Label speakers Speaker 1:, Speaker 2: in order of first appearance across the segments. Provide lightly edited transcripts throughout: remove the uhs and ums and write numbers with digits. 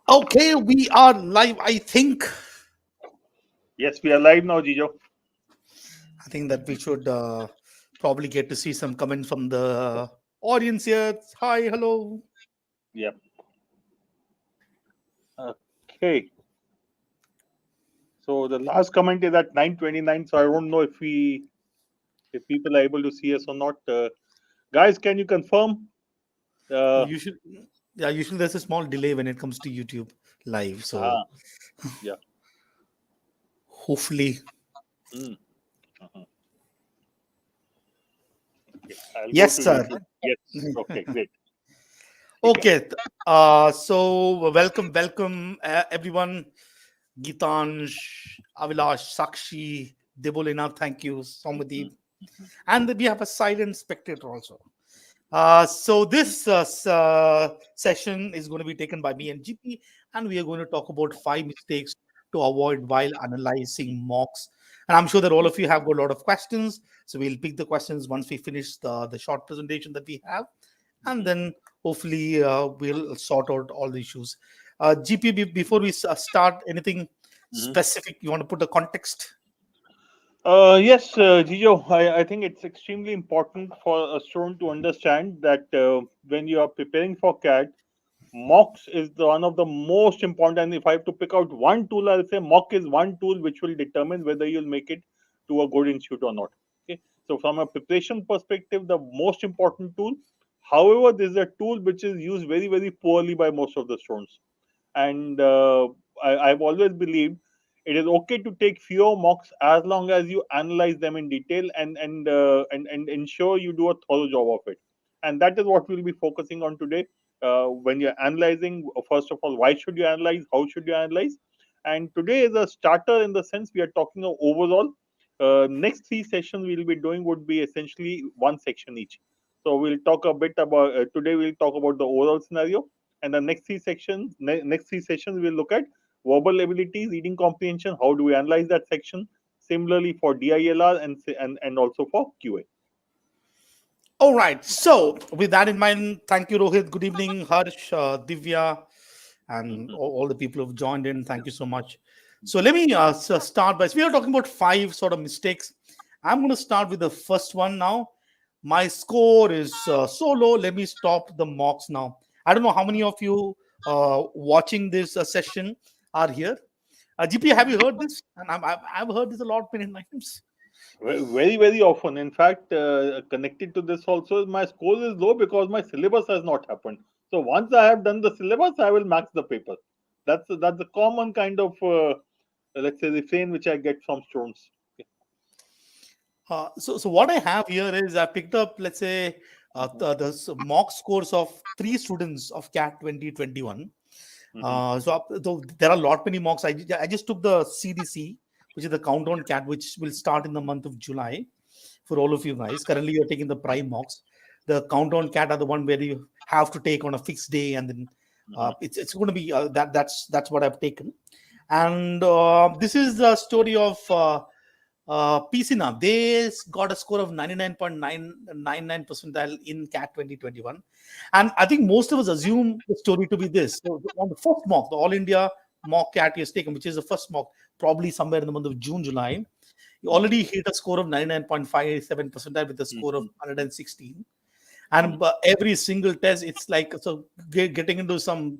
Speaker 1: Okay, we are live. I think.
Speaker 2: Yes, we are live now, Jijo.
Speaker 1: I think that we should probably get to see some comments from the audience here. Hi, hello.
Speaker 2: Yeah. Okay. So the last comment is at 9:29. So I don't know if people are able to see us or not. Guys, can you confirm? Uh,
Speaker 1: You should. Yeah, usually there's a small delay when it comes to YouTube live. So
Speaker 2: ah, yeah.
Speaker 1: hopefully,
Speaker 2: Mm, uh-huh. Okay. I'll go
Speaker 1: yes,
Speaker 2: to
Speaker 1: sir.
Speaker 2: YouTube. Yes. Okay. Great. Okay.
Speaker 1: Okay. So welcome, everyone. Gitansh, Avilash, Sakshi, Debolina, thank you,
Speaker 2: Mhm,
Speaker 1: Somadeep.
Speaker 2: mhm,
Speaker 1: And we have a silent spectator also. So this session is going to be taken by me and GP, and we are going to talk about 5 mistakes to avoid while analyzing mocks. And I'm sure that all of you have got a lot of questions. So we'll pick the questions once we finish the short presentation that we have, and
Speaker 2: mhm,
Speaker 1: then hopefully we'll sort out all the issues. GP, before we start, anything
Speaker 2: mhm.
Speaker 1: specific you want to put a context?
Speaker 2: Yes, Jijo, I think it's extremely important for a student to understand that when you are preparing for CAT, mocks is one of the most important. And if I have to pick out one tool, I'll say mock is one tool which will determine whether you'll make it to a good institute or not. Okay. So from a preparation perspective, the most important tool. However, this is a tool which is used very, very poorly by most of the students. And I've always believed it is okay to take fewer mocks as long as you analyze them in detail and ensure you do a thorough job of it. And that is what we'll be focusing on today. When you're analyzing, first of all, why should you analyze? How should you analyze? And today is a starter in the sense we are talking of overall. Next three sessions we'll be doing would be essentially one section each. So we'll talk a bit about today. We'll talk about the overall scenario, and the next three sessions we'll look at verbal ability, reading comprehension. How do we analyze that section? Similarly for DILR and also for QA.
Speaker 1: All right. So, with that in mind, thank you, Rohit. Good evening, Harsh, Divya, and
Speaker 2: Mhm,
Speaker 1: all the people who've joined in. Thank you so much. So, let me start by. So we are talking about 5 mistakes. I'm going to start with the first one now. My score is so low. Let me stop the mocks now. I don't know how many of you watching this session are here. GP, have you heard this? And I've heard this a lot many times.
Speaker 2: Very, very often. In fact, connected to this also, my score is low because my syllabus has not happened. So once I have done the syllabus, I will max the paper. That's a common kind of let's say refrain which I get from students.
Speaker 1: So what I have here is I picked up, let's say,
Speaker 2: Mhm,
Speaker 1: mock scores of 3 students of CAT 2021.
Speaker 2: mhm,
Speaker 1: So there are a lot many mocks. I just took the CDC, which is the countdown CAT, which will start in the month of July for all of you guys. Currently, you're taking the prime mocks. The countdown CAT are the one where you have to take on a fixed day, and then
Speaker 2: mhm,
Speaker 1: it's going to be that's what I've taken. And this is the story of PCNA. They got a score of 99.999 percentile in CAT 2021. And I think most of us assume the story to be this. So on the first mock, the All India mock CAT is taken, which is the first mock, probably somewhere in the month of June, July. You
Speaker 2: mhm,
Speaker 1: already hit a score of 99.57 percentile with a score of
Speaker 2: mhm,
Speaker 1: 116.
Speaker 2: mhm,
Speaker 1: And every single test, it's like, so getting into some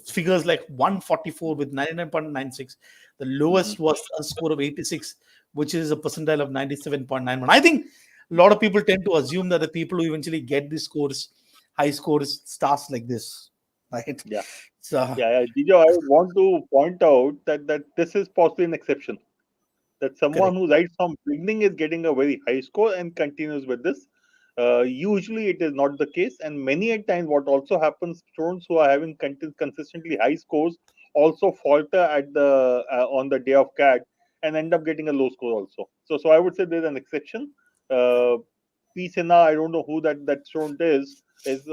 Speaker 1: figures like 144 with 99.96. The
Speaker 2: mhm.
Speaker 1: lowest was a score of 86, which is a percentile of 97.91. I think a lot of people tend to assume that the people who eventually get these scores, high scores, starts like this, right?
Speaker 2: Yeah.
Speaker 1: So
Speaker 2: Yeah. Dijo, I would want to point out that this is possibly an exception. That someone
Speaker 1: correct.
Speaker 2: who writes from beginning is getting a very high score and continues with this. Usually, it is not the case, and many a time, what also happens, students who are having consistently high scores also falter at the on the day of CAT and end up getting a low score also. So I would say there's an exception. Uh, P. Sinha, I don't know who that student is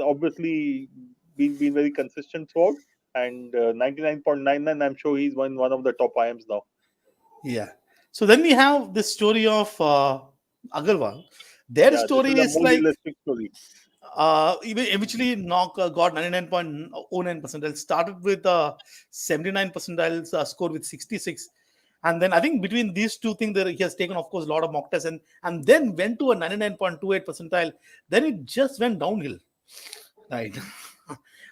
Speaker 2: obviously been very consistent throughout, and 99.99. I'm sure he's one of the top IMs now.
Speaker 1: Yeah. So then we have the story of Agarwal. Their
Speaker 2: Yeah, this
Speaker 1: story
Speaker 2: is a
Speaker 1: is
Speaker 2: more
Speaker 1: like
Speaker 2: realistic story.
Speaker 1: Eventually knock got 99.09 percentile. Started with 79 percentiles score with 66, and then I think between these two things, there he has taken, of course, a lot of mock tests, and then went to a 99.28 percentile. Then it just went downhill, right?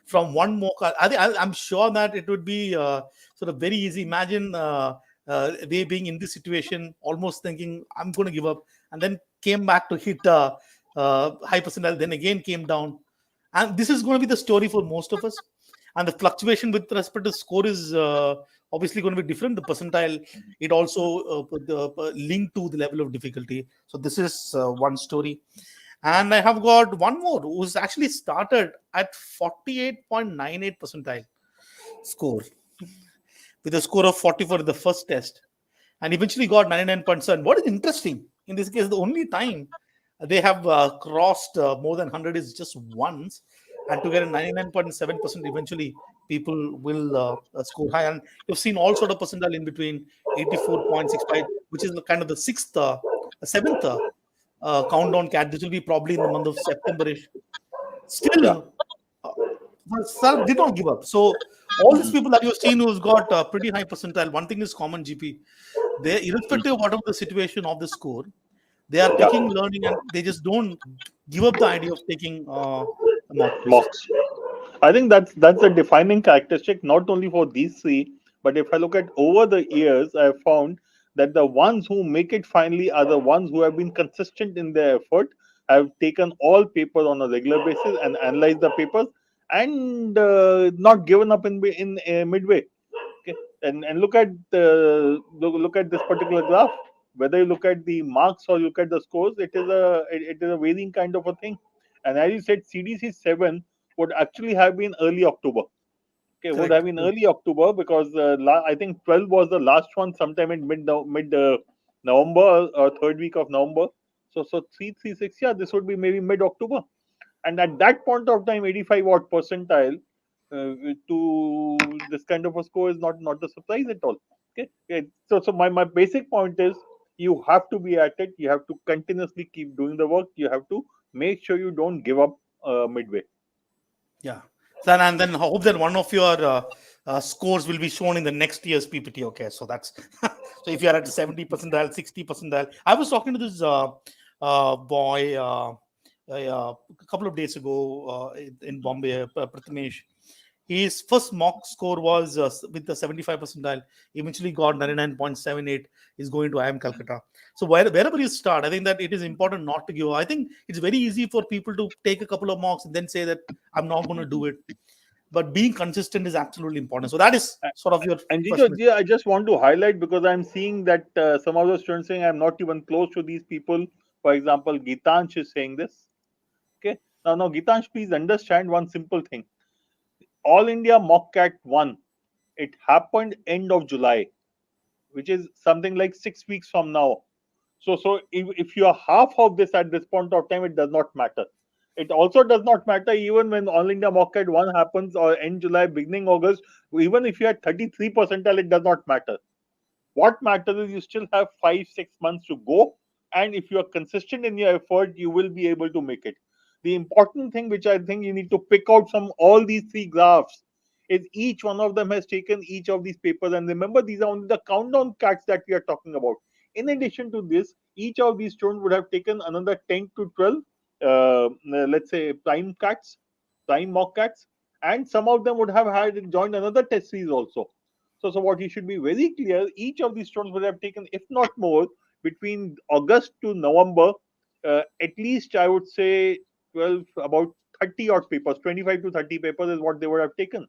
Speaker 1: From one mock, I'm sure that it would be sort of very easy. Imagine they being in this situation, almost thinking I'm going to give up, and then came back to hit high percentile, then again came down, and this is going to be the story for most of us. And the fluctuation with respect to score is obviously going to be different. The percentile, it also linked to the level of difficulty. So this is one story. And I have got one more who's actually started at 48.98 percentile score with a score of 44 in the first test, and eventually got 99.7. What is interesting in this case, the only time they have crossed more than 100 is just once, and to get a 99.7%, eventually people will score high. And you've seen all sort of percentile in between 84.65, which is the kind of the seventh countdown cat. This will be probably in the month of September-ish.
Speaker 2: Yeah.
Speaker 1: Still, Sir did not give up. So all these people that you've seen who's got pretty high percentile, one thing is common, GP. They, irrespective of whatever the situation of the score, they are
Speaker 2: Yeah.
Speaker 1: taking learning, and they just don't give up the idea of taking a mock test.
Speaker 2: Mocks. I think that's a defining characteristic not only for these three, but if I look at over the years, I have found that the ones who make it finally are the ones who have been consistent in their effort, have taken all papers on a regular basis and analyzed the papers, and not given up in midway. Okay, and look at look at this particular graph. Whether you look at the marks or look at the scores, it is a varying kind of a thing. And as you said, CDC 7 would actually have been early October. Okay, would
Speaker 1: Correct.
Speaker 2: have been early October because I think 12 was the last one, sometime in mid November or third week of November. So 336, yeah, this would be maybe mid October. And at that point of time, 85 odd percentile to this kind of a score is not a surprise at all. Okay, okay. So my basic point is you have to be at it. You have to continuously keep doing the work. You have to make sure you don't give up midway.
Speaker 1: Yeah. So, and then hope that one of your scores will be shown in the next year's PPT. Okay. So that's so if you are at 70 percentile, 60 percentile. I was talking to this boy a couple of days ago in Bombay, Prathamesh. His first mock score was with the 75 percentile. Eventually got 99.78. Is going to IIM Calcutta. So wherever you start, I think that it is important not to give up. I think it's very easy for people to take a couple of mocks and then say that I'm not going to do it. But being consistent is absolutely important. So that is sort of your
Speaker 2: And
Speaker 1: first
Speaker 2: Jijo,
Speaker 1: message.
Speaker 2: yeah, I just want to highlight because I'm seeing that some of the students saying I'm not even close to these people. For example, Gitansh is saying this. Okay. Now, Gitansh, please understand one simple thing. All India Mock Cat 1, it happened end of July, which is something like 6 weeks from now. So if you are half of this at this point of time, it does not matter. It also does not matter even when All India Mock Cat 1 happens or end July, beginning August. Even if you are 33 percentile, it does not matter. What matters is you still have 5 6 months to go, and if you are consistent in your effort, you will be able to make it. The important thing, which I think you need to pick out from all these three graphs, is each one of them has taken each of these papers. And remember, these are only the countdown cats that we are talking about. In addition to this, each of these students would have taken another 10 to 12, let's say, prime mock cats, and some of them would have had joined another test series also. So what you should be very clear, each of these students would have taken, if not more, between August to November, at least I would say 12, about 30 odd papers, 25 to 30 papers is what they would have taken.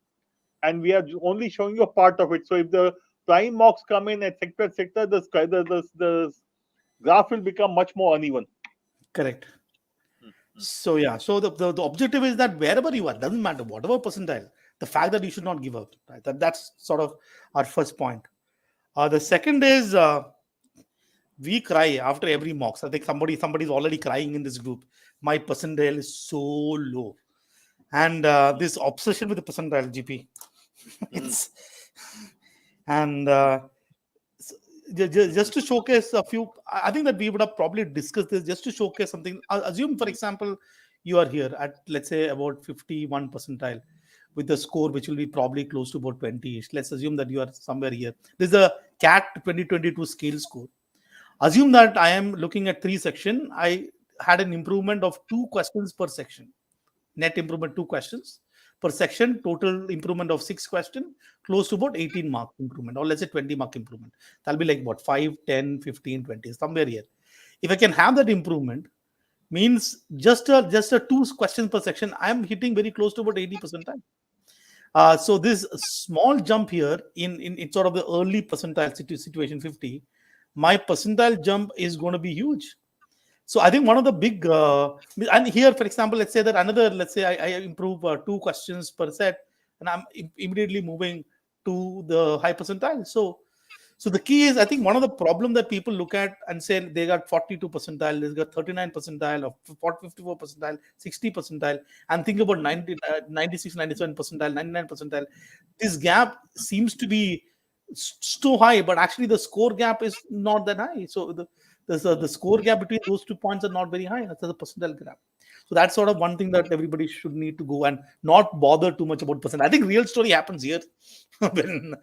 Speaker 2: And we are only showing you a part of it. So if the prime mocks come in, etc., the graph will become much more uneven.
Speaker 1: Correct.
Speaker 2: Mm.
Speaker 1: So yeah, so the objective is that wherever you are, doesn't matter whatever percentile, the fact that you should not give up. Right? That's sort of our first point. The second is we cry after every mocks. I think somebody's already crying in this group. My percentile is so low, and this obsession with the percentile, GP.
Speaker 2: Mm.
Speaker 1: It's and just to showcase a few. I think that we would have probably discussed this just to showcase something. Assume, for example, you are here at, let's say, about 51 percentile with a score which will be probably close to about 20ish. Let's assume that you are somewhere here. This is a cat 2022 scale score. Assume that I am looking at 3 section. I had an improvement of 2 questions per section. Net improvement 2 questions per section, total improvement of 6 questions, close to about 18 mark improvement, or let's say 20 mark improvement. That'll be like what, 5, 10, 15, 20, somewhere here. If I can have that improvement, means just a 2 questions per section, I'm hitting very close to about 80%. So this small jump here in sort of the early percentile situation 50, my percentile jump is going to be huge. So I think one of the big and here, for example, let's say that another, let's say I improve 2 questions per set, and I'm immediately moving to the high percentile. So the key is, I think one of the problem that people look at and say they got 42 percentile, they got 39 percentile, or 54 percentile, 60 percentile, and think about 90, 96, 97 percentile, 99 percentile. This gap seems to be so high, but actually the score gap is not that high. So the score gap between those 2 points are not very high. That's the percentile gap. So that's sort of one thing that everybody should need to go and not bother too much about percent. I think real story happens here when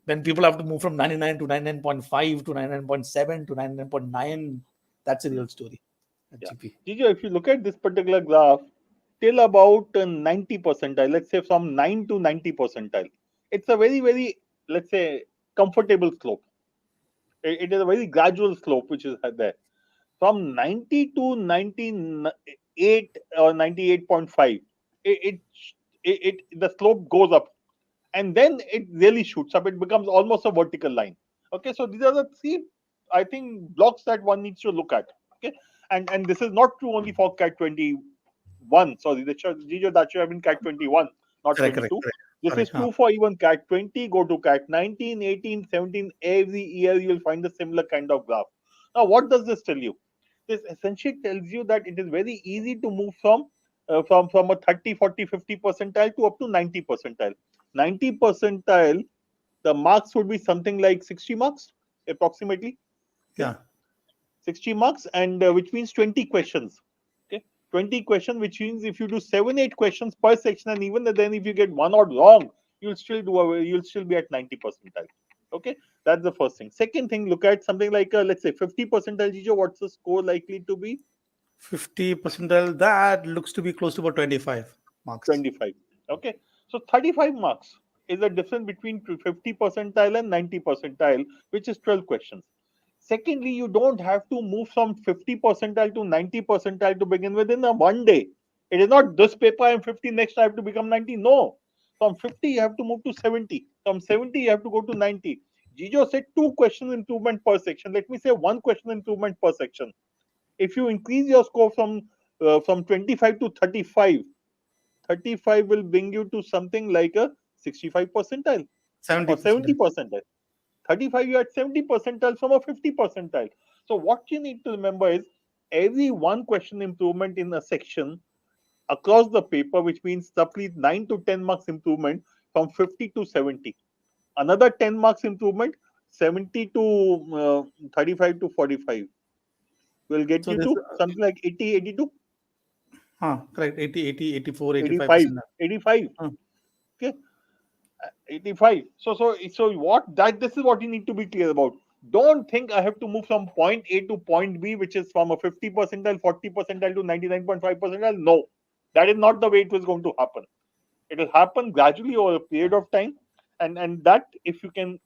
Speaker 1: when people have to move from 99 to 99.5 to 99.7 to 99.9. That's a real story at
Speaker 2: Yeah.
Speaker 1: GP.
Speaker 2: Jijo, if you look at this particular graph, till about 90 percentile, let's say from 9 to 90 percentile, it's a very, very, let's say, comfortable slope. It is a very gradual slope which is there. From 90 to 98 or 98.5, the slope goes up, and then it really shoots up. It becomes almost a vertical line. Okay, so these are the three, I think, blocks that one needs to look at. Okay, and this is not true only for cat 21. Sorry, that should have been cat 21, not
Speaker 1: Correct, correct,
Speaker 2: 22.
Speaker 1: correct.
Speaker 2: This
Speaker 1: Sorry.
Speaker 2: is true for even cat 20. Go to cat 19, 18, 17. Every year you will find a similar kind of graph. Now, what does this tell you? This essentially tells you that it is very easy to move from a 30, 40, 50 percentile to up to 90 percentile. 90 percentile, the marks would be something like 60 marks approximately. Okay,
Speaker 1: Yeah.
Speaker 2: 60 marks, and which means 20 questions. Okay, 20 questions, which means if you do 7, 8 questions per section, and even then if you get one odd wrong, you'll still be at 90 percentile. Okay, that's the first thing. Second thing, look at something like let's say 50 percentile. Jijo, what's the score likely to be?
Speaker 1: 50 percentile, that looks to be close to about 25 marks.
Speaker 2: 25. Okay, so 35 marks is the difference between 50 percentile and 90 percentile, which is 12 questions. Secondly, you don't have to move from 50 percentile to 90 percentile to begin with in a one day. It is not this paper I'm 50, next I have to become 90. No. From 50, you have to move to 70. From 70, you have to go to 90. Jijo said 2 question improvement per section. Let me say 1 question improvement per section. If you increase your score from 25 to 35, 35 will bring you to something like a 65 percentile
Speaker 1: 70
Speaker 2: or 70
Speaker 1: percentile.
Speaker 2: percentile. 35, you're at 70 percentile from a 50 percentile. So, what you need to remember is every 1 question improvement in a section across the paper, which means roughly 9 to 10 marks improvement from 50 to 70. Another 10 marks improvement, 70 to 35 to 45, will get
Speaker 1: So
Speaker 2: you
Speaker 1: this,
Speaker 2: to something like 80, 82,
Speaker 1: correct, 80, 80, 84, 85
Speaker 2: 85,
Speaker 1: percent.
Speaker 2: 85.
Speaker 1: Huh.
Speaker 2: Okay, 85. So what that this is what you need to be clear about. Don't think I have to move from point A to point B, which is from a 50 percentile, 40 percentile to 99.5 percentile. No, that is not the way it was going to happen. It will happen gradually over a period of time, and that if you can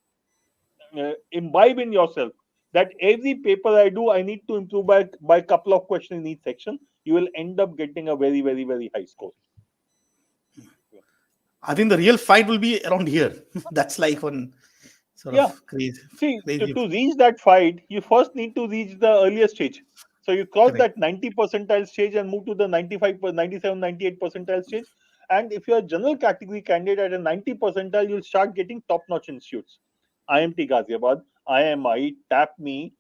Speaker 2: imbibe in yourself that every paper I do, I need to improve by a couple of questions in each section, you will end up getting a very, very, very high score.
Speaker 1: I think the real fight will be around here. That's like one sort
Speaker 2: Yeah.
Speaker 1: of crazy,
Speaker 2: See,
Speaker 1: crazy.
Speaker 2: to reach that fight, you first need to reach the earlier stage. So you cross
Speaker 1: Correct.
Speaker 2: that 90 percentile stage and move to the 95, 97, 98 percentile stage. And if you're a general category candidate at a 90 percentile, you'll start getting top notch institutes. IMT Ghaziabad, IMI, TAPME,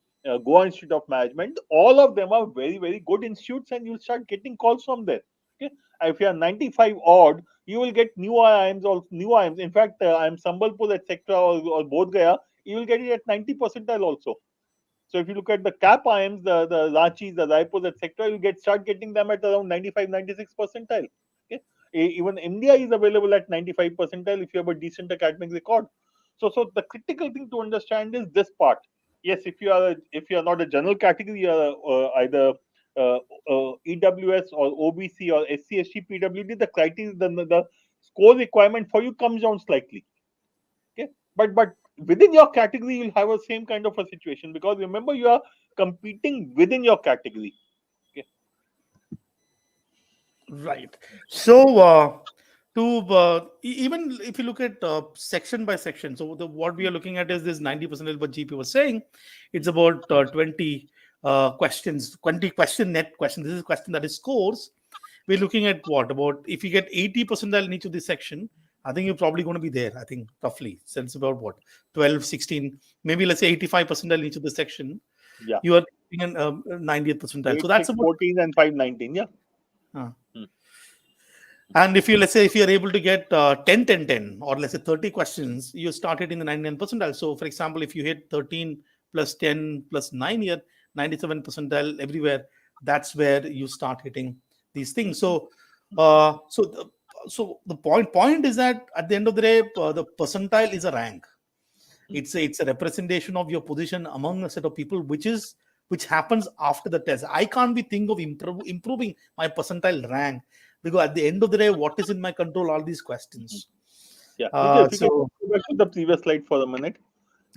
Speaker 2: Goa Institute of Management, all of them are very, very good institutes, and you'll start getting calls from there. Okay. If you're 95 odd, you will get new IIMs or new IIMs. In fact, IIM Sambalpur, etc., or Bodh Gaya, you will get it at 90 percentile also. So if you look at the cap IIMs, the Ranchis, the Raipurs, etc., you start getting them at around 95, 96 percentile. Okay? Even India is available at 95 percentile if you have a decent academic record. So the critical thing to understand is this part. Yes, if you are not a general category, you are either uh, EWS or OBC or SC, ST, PWD. The criteria, the score requirement for you comes down slightly. Okay, but within your category, you'll have a same kind of a situation, because remember, you are competing within your category. Okay.
Speaker 1: Right. So, even if you look at section by section, so what we are looking at is this 90% what GP was saying. It's about 20 questions, 20 question net questions. This is a question that is scores. We're looking at what about if you get 80 percentile in each of this section, I think you're probably going to be there. I think roughly, since about what 12, 16, maybe let's say 85 percentile in each of the section.
Speaker 2: Yeah.
Speaker 1: You are in 90th percentile. So
Speaker 2: 8,
Speaker 1: that's
Speaker 2: 6,
Speaker 1: about
Speaker 2: 14, and 5, 19. Yeah.
Speaker 1: uh,
Speaker 2: Hmm.
Speaker 1: and if you, let's say, if you're able to get 10, 10, 10, or let's say 30 questions, you start hitting the 99 percentile. So, for example, if you hit 13 plus 10 plus 9 here, 97 percentile everywhere, that's where you start hitting these things. So, so the point is that at the end of the day, the percentile is a rank. It's a representation of your position among a set of people, which happens after the test. I can't be think of improving my percentile rank, because at the end of the day, what is in my control are these questions.
Speaker 2: Yeah. If you can
Speaker 1: So
Speaker 2: go back to the previous slide for a minute.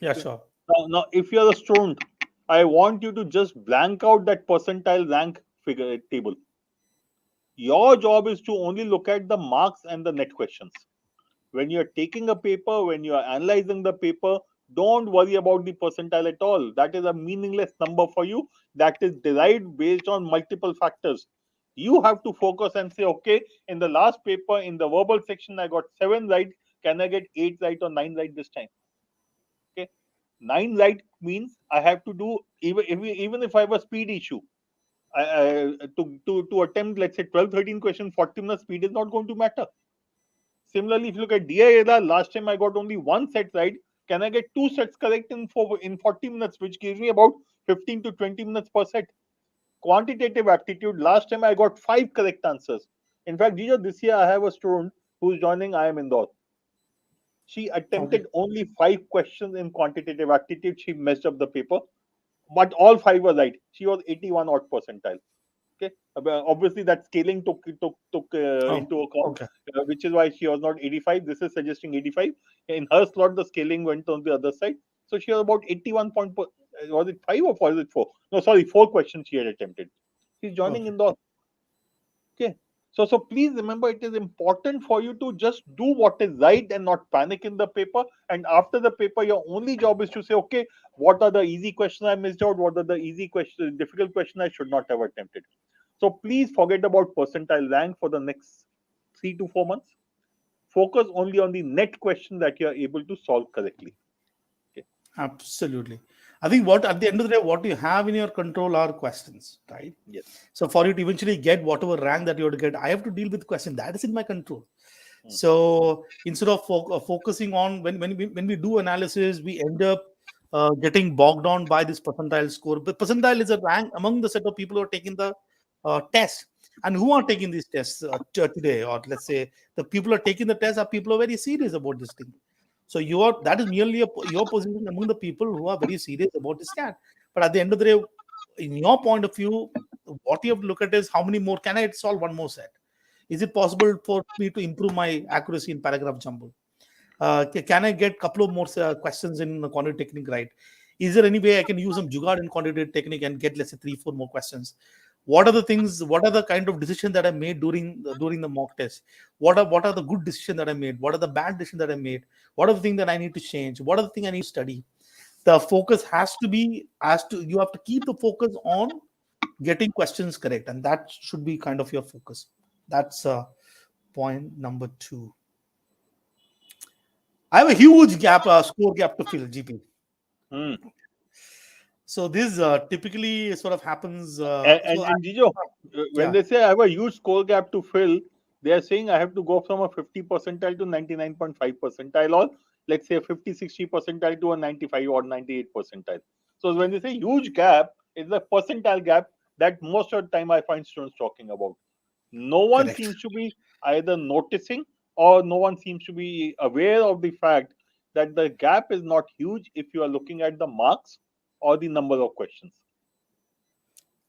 Speaker 1: yeah,
Speaker 2: Okay.
Speaker 1: sure.
Speaker 2: Now, if you're a student, I want you to just blank out that percentile rank figure table. Your job is to only look at the marks and the net questions. When you're taking a paper, when you are analyzing the paper, don't worry about the percentile at all. That is a meaningless number for you. That is derived based on multiple factors. You have to focus and say, okay, in the last paper, in the verbal section, I got 7 right. Can I get 8 right or 9 right this time? Okay, 9 right means I have to do, even if I have a speed issue. To attempt, let's say, 12, 13 questions, 40 minutes, speed is not going to matter. Similarly, if you look at DIA, last time I got only one set right. Can I get 2 sets correct in 40 minutes, which gives me about 15 to 20 minutes per set? Quantitative aptitude, last time I got 5 correct answers. In fact, Jijo, this year I have a student who's joining IIM Indore. She
Speaker 1: Okay.
Speaker 2: attempted only 5 questions in quantitative aptitude. She messed up the paper, but all 5 were right. She was 81 odd percentile. Okay, obviously that scaling took
Speaker 1: Oh,
Speaker 2: into account,
Speaker 1: okay.
Speaker 2: which is why she was not 85. This is suggesting 85. In her slot, the scaling went on the other side, so she was about 81 point. Was it 5 or was it 4? No, sorry, 4 questions she had attempted. She's joining
Speaker 1: Okay.
Speaker 2: in the. Okay. So please remember, it is important for you to just do what is right and not panic in the paper. And after the paper, your only job is to say, okay, what are the easy questions I missed out? What are the easy questions, difficult questions I should not have attempted? So please forget about percentile rank for the next 3 to 4 months. Focus only on the net question that you are able to solve correctly. Okay.
Speaker 1: Absolutely. I think what at the end of the day, what you have in your control are questions, right?
Speaker 2: Yes.
Speaker 1: So for you to eventually get whatever rank that you have to get, I have to deal with question that is in my control.
Speaker 2: Hmm.
Speaker 1: So instead of focusing on when we do analysis, we end up getting bogged down by this percentile score. But percentile is a rank among the set of people who are taking the test and who are taking these tests today, or let's say the people who are taking the test are people who are very serious about this thing. So that is merely your position among the people who are very serious about this cat. But at the end of the day, in your point of view, what you have to look at is how many more can I solve one more set? Is it possible for me to improve my accuracy in paragraph jumble? Can I get a couple of more questions in the quantitative technique right? Is there any way I can use some jugaad in quantitative technique and get, let's say, 3, 4 more questions? What are the things? What are the kind of decisions that I made during the mock test? What are the good decisions that I made? What are the bad decisions that I made? What are the things that I need to change? What are the things I need to study? The focus you have to keep the focus on getting questions correct, and that should be kind of your focus. That's point number 2. I have a huge score gap to fill, GP.
Speaker 2: Hmm.
Speaker 1: So this typically sort of happens.
Speaker 2: And Jijo, when
Speaker 1: Yeah,
Speaker 2: they say I have a huge score gap to fill, they are saying I have to go from a 50 percentile to 99.5 percentile, or let's say a 50, 60 percentile to a 95 or 98 percentile. So when they say huge gap, it's the percentile gap that most of the time I find students talking about. No one
Speaker 1: Correct.
Speaker 2: seems to be either noticing or no one seems to be aware of the fact that the gap is not huge if you are looking at the marks or the number of questions.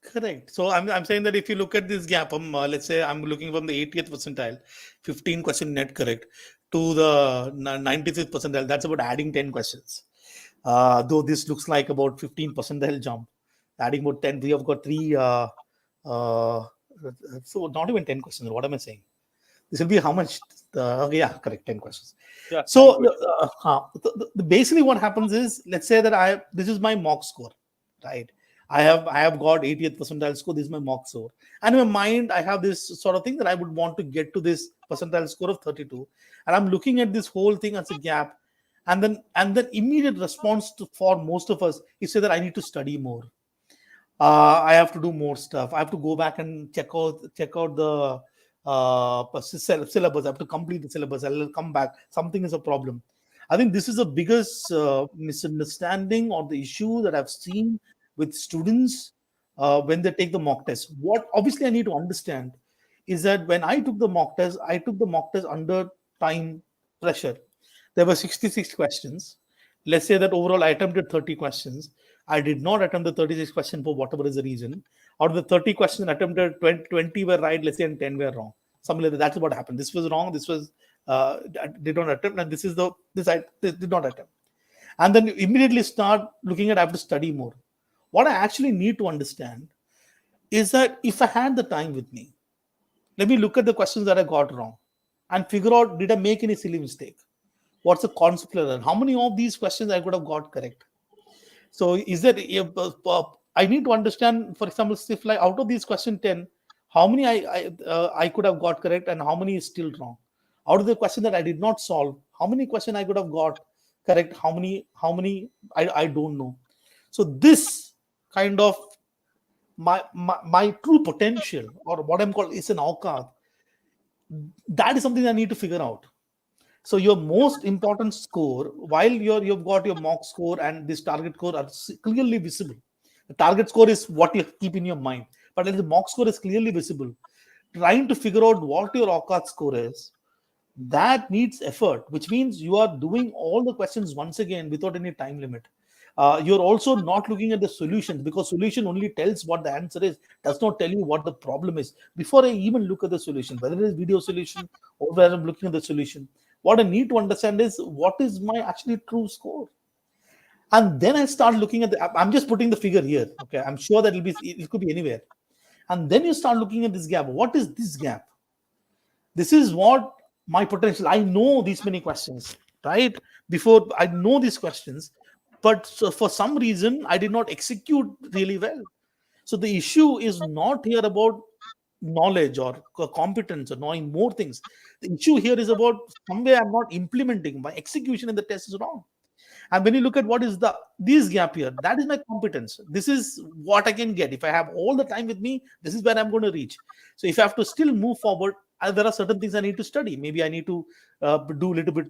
Speaker 1: Correct. So I'm saying that if you look at this gap, let's say I'm looking from the 80th percentile, 15 question net correct, to the 95th percentile. That's about adding 10 questions. Though this looks like about 15 percentile jump, adding about 10. We have got three. Uh, so not even 10 questions. What am I saying? This will be how much? Okay, yeah, correct. 10 questions.
Speaker 2: Yeah, 9
Speaker 1: So
Speaker 2: questions.
Speaker 1: basically, what happens is, let's say that this is my mock score, right? I have got 80th percentile score. This is my mock score, and in my mind, I have this sort of thing that I would want to get to this percentile score of 32, and I'm looking at this whole thing as a gap, and then immediate response for most of us is say that I need to study more. I have to do more stuff. I have to go back and check out the syllabus. I have to complete the syllabus. I'll come back. Something is a problem. I think this is the biggest misunderstanding or the issue that I've seen with students when they take the mock test. What obviously I need to understand is that when I took the mock test, I took the mock test under time pressure. There were 66 questions. Let's say that overall I attempted 30 questions. I did not attempt the 36 question for whatever is the reason. Out of the 30 questions attempted, 20 were right, let's say, and 10 were wrong. Something like that. That's what happened. This was wrong. This was I did not attempt, and this I did not attempt. And then you immediately start looking at I have to study more. What I actually need to understand is that if I had the time with me, let me look at the questions that I got wrong and figure out, did I make any silly mistake? What's the concept error? How many of these questions I could have got correct? So is that I need to understand, for example, if like out of these question 10, how many I could have got correct and how many is still wrong? Out of the question that I did not solve, how many question I could have got correct? How many I don't know. So this kind of my true potential, or what I'm called is an awkath, that is something I need to figure out. So your most important score, while you've got your mock score and this target score are clearly visible. The target score is what you keep in your mind, but the mock score is clearly visible. Trying to figure out what your OCAT score is, that needs effort, which means you are doing all the questions once again without any time limit. You're also not looking at the solutions, because solution only tells what the answer is, does not tell you what the problem is. Before I even look at the solution, whether it is video solution or whether I'm looking at the solution, what I need to understand is what is my actually true score. And then I start looking at I'm just putting the figure here. Okay, I'm sure that it could be anywhere. And then you start looking at this gap. What is this gap? This is what my potential. I know these many questions, right? Before I know these questions, but so for some reason I did not execute really well. So the issue is not here about knowledge or competence or knowing more things. The issue here is about somewhere I'm not implementing. My execution in the test is wrong. And when you look at what is this gap here, that is my competence. This is what I can get. If I have all the time with me, this is where I'm going to reach. So if I have to still move forward, there are certain things I need to study. Maybe I need to do a little bit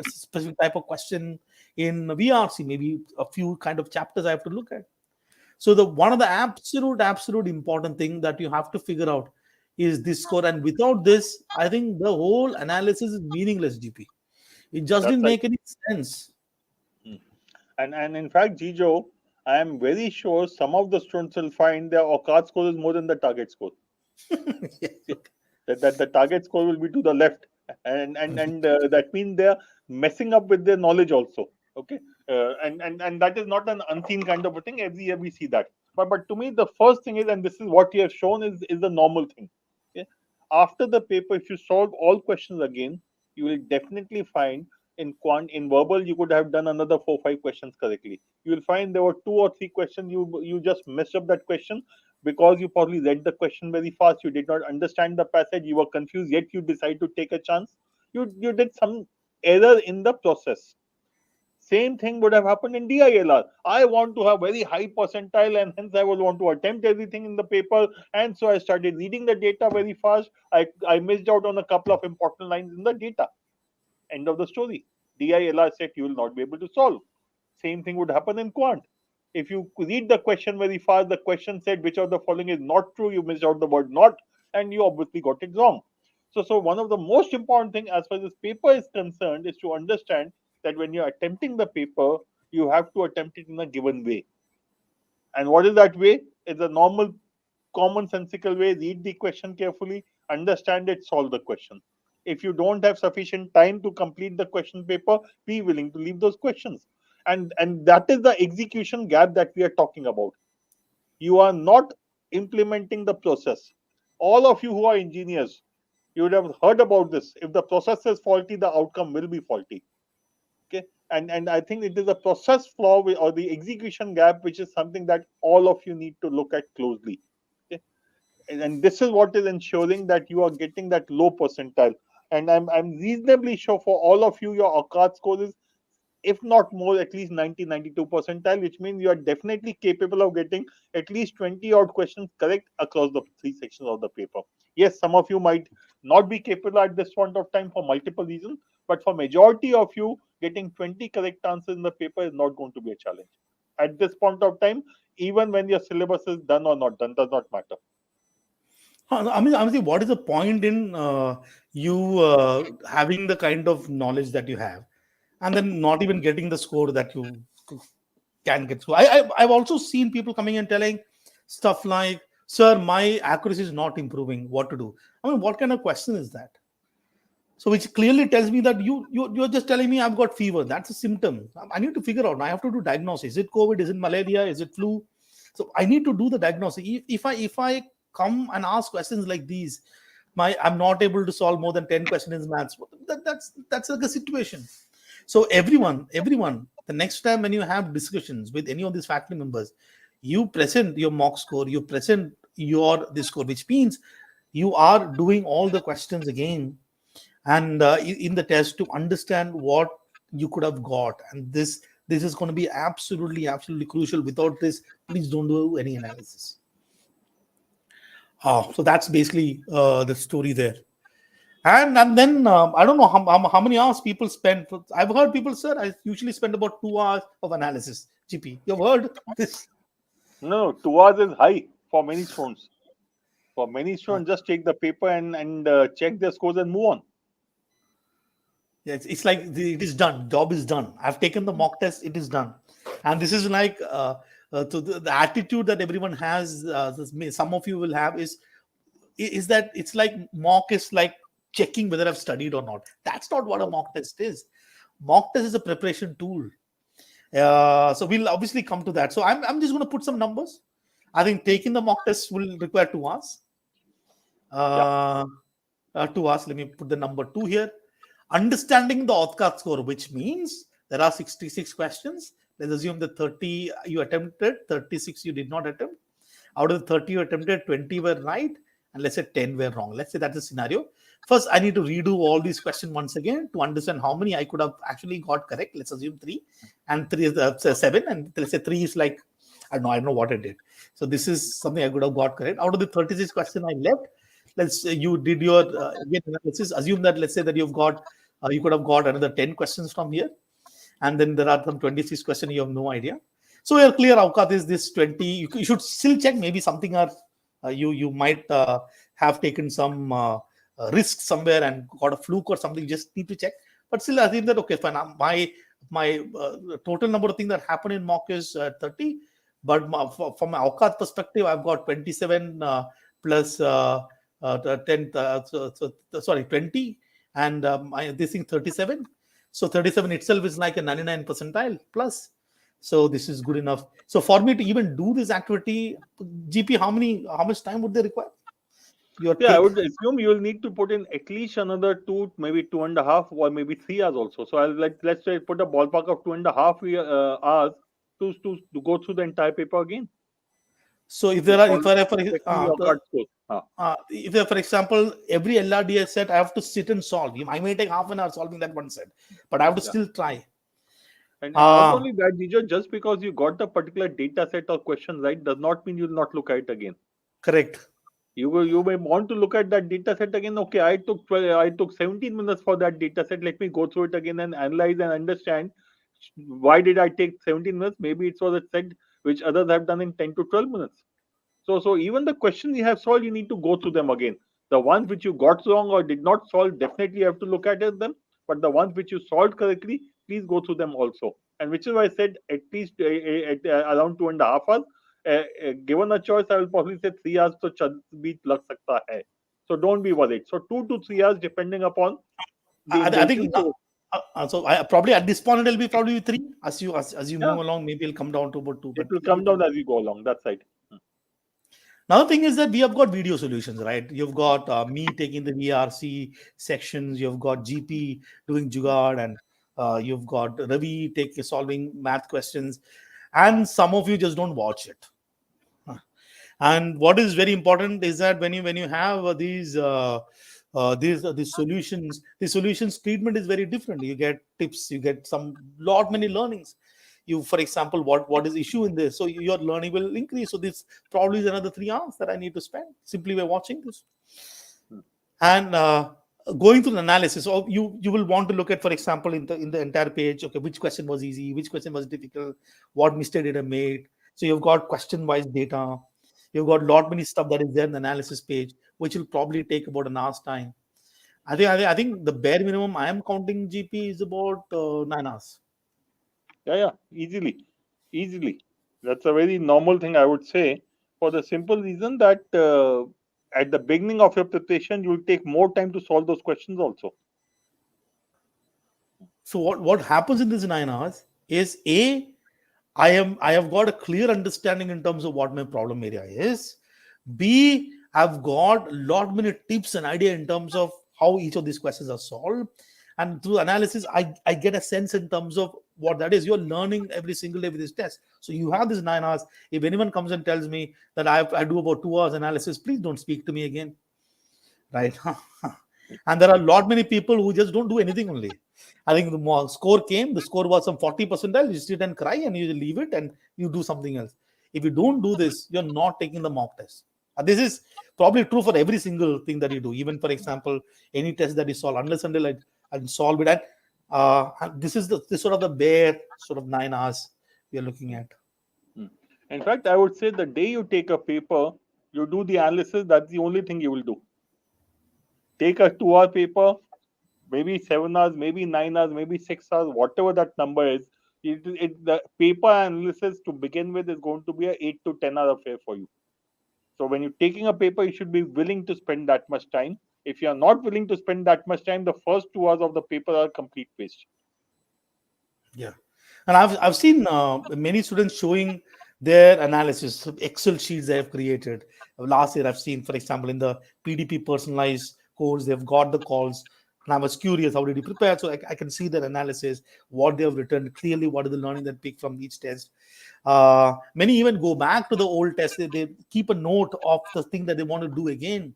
Speaker 1: specific type of question in VRC. Maybe a few kind of chapters I have to look at. So the one of the absolute important thing that you have to figure out is this score. And without this, I think the whole analysis is meaningless, GP. It just
Speaker 2: That's
Speaker 1: didn't
Speaker 2: right.
Speaker 1: make any sense.
Speaker 2: Hmm. And in fact, Jijo, I am very sure some of the students will find their OCAT score is more than the target score.
Speaker 1: Yeah.
Speaker 2: See, that the target score will be to the left, and that means they're messing up with their knowledge also. Okay, and that is not an unseen kind of a thing. Every year we see that. But to me, the first thing is, and this is what you have shown, is the normal thing. Okay? After the paper, if you solve all questions again, you will definitely find in verbal you could have done another 4 5 questions correctly. You will find there were 2 or 3 questions you just messed up that question because you probably read the question very fast, you did not understand the passage, you were confused, yet you decide to take a chance. You did some error in the process. Same thing would have happened in DILR. I want to have very high percentile, and hence I would want to attempt everything in the paper. And so I started reading the data very fast. I missed out on a couple of important lines in the data. End of the story. DILR said you will not be able to solve. Same thing would happen in quant. If you read the question very fast, the question said which of the following is not true, you missed out the word not, and you obviously got it wrong. So one of the most important thing as far as this paper is concerned is to understand that when you're attempting the paper, you have to attempt it in a given way. And what is that way? It's a normal, commonsensical way. Read the question carefully, understand it, solve the question. If you don't have sufficient time to complete the question paper, be willing to leave those questions. And that is the execution gap that we are talking about. You are not implementing the process. All of you who are engineers, you would have heard about this. If the process is faulty, the outcome will be faulty. Okay, and I think it is a process flaw or the execution gap, which is something that all of you need to look at closely. Okay, and this is what is ensuring that you are getting that low percentile. And I'm reasonably sure for all of you, your OCAD score is, if not more, at least 90-92 percentile, which means you are definitely capable of getting at least 20 odd questions correct across the three sections of the paper. Yes, some of you might not be capable at this point of time for multiple reasons, but for majority of you, getting 20 correct answers in the paper is not going to be a challenge. At this point of time, even when your syllabus is done or not done, does not matter.
Speaker 1: I mean, what is the point in you having the kind of knowledge that you have, and then not even getting the score that you can get? So I've also seen people coming and telling stuff like, "Sir, my accuracy is not improving. What to do?" I mean, what kind of question is that? So which clearly tells me that you're just telling me I've got fever. That's a symptom. I need to figure out. I have to do diagnosis. Is it COVID? Is it malaria? Is it flu? So I need to do the diagnosis. If I come and ask questions like these, I'm not able to solve more than 10 questions in maths. That's like a situation. So everyone, the next time when you have discussions with any of these faculty members, you present your mock score, you present your this score, which means you are doing all the questions again and in the test to understand what you could have got. And this is going to be absolutely crucial. Without this, please don't do any analysis. So that's basically the story there. And then I don't know how many hours people spend. I've heard people, sir, I usually spend about 2 hours of analysis. GP, you've heard this?
Speaker 2: No, 2 hours is high for many students. For many students, just take the paper and check their scores and move on.
Speaker 1: Yeah, it's like it is done. Job is done. I've taken the mock test. It is done. And this is like to the attitude that everyone has. Some of you will have is that it's like mock is like checking whether I've studied or not. That's not what a mock test is. Mock test is a preparation tool. So we'll obviously come to that. So I'm just going to put some numbers. I think taking the mock test will require 2 hours.
Speaker 2: Yeah.
Speaker 1: 2 hours. Let me put the number 2 here. Understanding the OTCAT score, which means there are 66 questions. Let's assume that 30 you attempted, 36 you did not attempt. Out of the 30 you attempted, 20 were right, and let's say 10 were wrong. Let's say that's the scenario. First, I need to redo all these questions once again to understand how many I could have actually got correct. Let's assume 3, and 3 is 7, and let's say 3 is like, I don't know what I did. So this is something I could have got correct. Out of the 36 questions I left, let's say you did your again analysis. Assume that let's say that you've got you could have got another 10 questions from here, and then there are some 26 questions you have no idea. So you're clear, Avkat is this 20. You should still check. Maybe something are you might have taken some risk somewhere and got a fluke or something. Just need to check. But still, I think that okay, fine. My total number of things that happen in mock is 30. But from my Avkat perspective, I've got 27 plus 10. Sorry, 20, and this thing 37. So 37 itself is like a 99 percentile plus. So this is good enough. So for me to even do this activity, GP, how much time would they require? Your
Speaker 2: Yeah, I
Speaker 1: take.
Speaker 2: would assume you will need to put in at least another two, maybe 2.5, or maybe 3 hours also. So I'll let's say put a ballpark of 2.5 hours to go through the entire paper again.
Speaker 1: So if
Speaker 2: To
Speaker 1: there are
Speaker 2: solve checking your card score.
Speaker 1: if there, for example, every LRDS set I have to sit and solve. I may take half an hour solving that one set, but I have to
Speaker 2: Yeah.
Speaker 1: still try.
Speaker 2: And not only that, Jijo, just because you got the particular data set or question right does not mean you'll not look at it again.
Speaker 1: Correct.
Speaker 2: You may want to look at that data set again. Okay, I took 17 minutes for that data set. Let me go through it again and analyze and understand why did I take 17 minutes. Maybe it was a set which others have done in 10 to 12 minutes. So even the questions you have solved, you need to go through them again. The ones which you got wrong or did not solve, definitely you have to look at them. But the ones which you solved correctly, please go through them also. And which is why I said at least at around 2.5 hours. Given a choice, I will probably say 3 hours to beat lag sakta hai. So don't be worried. So 2 to 3 hours, depending upon the
Speaker 1: I
Speaker 2: individual.
Speaker 1: think
Speaker 2: So
Speaker 1: so. I probably at this point it'll be probably three. As you
Speaker 2: yeah,
Speaker 1: move along, maybe it'll come down to about two.
Speaker 2: it
Speaker 1: But
Speaker 2: will
Speaker 1: it'll be
Speaker 2: come
Speaker 1: three.
Speaker 2: down as you go along. That's right.
Speaker 1: Another thing is that we have got video solutions, right? You've got me taking the VRC sections. You've got GP doing Jugaad, and you've got Ravi solving math questions, and some of you just don't watch it. And what is very important is that when you have these solutions, the solutions treatment is very different. You get tips, you get some lot many learnings. You, for example, what is issue in this, so your learning will increase. So this probably is another 3 hours that I need to spend simply by watching this. And going through the analysis, so you will want to look at, for example, in the entire page, okay, which question was easy, which question was difficult, what mistake did I made. So you've got question wise data, you've got lot many stuff that is there in the analysis page, which will probably take about an hour's time. I think the bare minimum I am counting GP is about 9 hours.
Speaker 2: Yeah, easily, easily. That's a very normal thing, I would say, for the simple reason that at the beginning of your preparation, you'll take more time to solve those questions also.
Speaker 1: So what happens in this 9 hours is, I have got a clear understanding in terms of what my problem area is. B, I've got a lot many tips and idea in terms of how each of these questions are solved. And through analysis, I get a sense in terms of what that is. You're learning every single day with this test. So you have this 9 hours. If anyone comes and tells me that I do about 2 hours analysis, please don't speak to me again. Right? And there are a lot many people who just don't do anything only. I think score came, the score was some 40 percentile, you sit and cry and you leave it and you do something else. If you don't do this, you're not taking the mock test. This is probably true for every single thing that you do. Even, for example, any test that you solve, unless until I solve it. And this is this sort of the bare sort of 9 hours we are looking at.
Speaker 2: Hmm. In fact, I would say the day you take a paper, you do the analysis, that's the only thing you will do. Take a 2 hour paper, maybe 7 hours, maybe 9 hours, maybe 6 hours, whatever that number is. The paper analysis to begin with is going to be a 8 to 10 hour affair for you. So when you're taking a paper, you should be willing to spend that much time. If you are not willing to spend that much time, the first 2 hours of the paper are complete waste.
Speaker 1: Yeah, and I've seen many students showing their analysis Excel sheets they have created. Last year, I've seen, for example, in the PDP personalized course, they've got the calls, and I was curious how did you prepare? So I can see their analysis, what they have written clearly, what is the learning that pick from each test. Many even go back to the old test. They keep a note of the thing that they want to do again.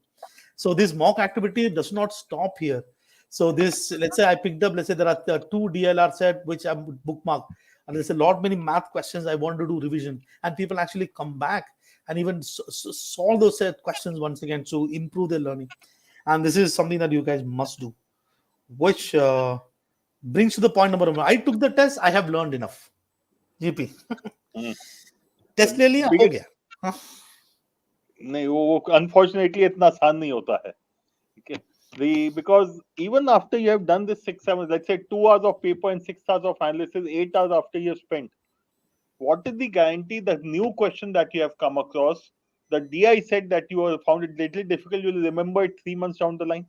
Speaker 1: So this mock activity does not stop here. So this, let's say I picked up, let's say there are two DLR set which I'm bookmarked, and there's a lot many math questions I want to do revision, and people actually come back and even solve those set questions once again to improve their learning. And this is something that you guys must do, which brings to the point number one. I took the test. I have learned enough. GP
Speaker 2: Mhm. The
Speaker 1: test ले लिया हो
Speaker 2: biggest
Speaker 1: गया हाँ,
Speaker 2: नहीं वो unfortunately इतना आसान नहीं होता है. Okay. Because even after you have done this 6 7, let's say 2 hours of paper and 6 hours of analysis, 8 hours after you have spent, what is the guarantee that new question that you have come across, the DI said that you have found it little difficult, you will remember it 3 months down the line?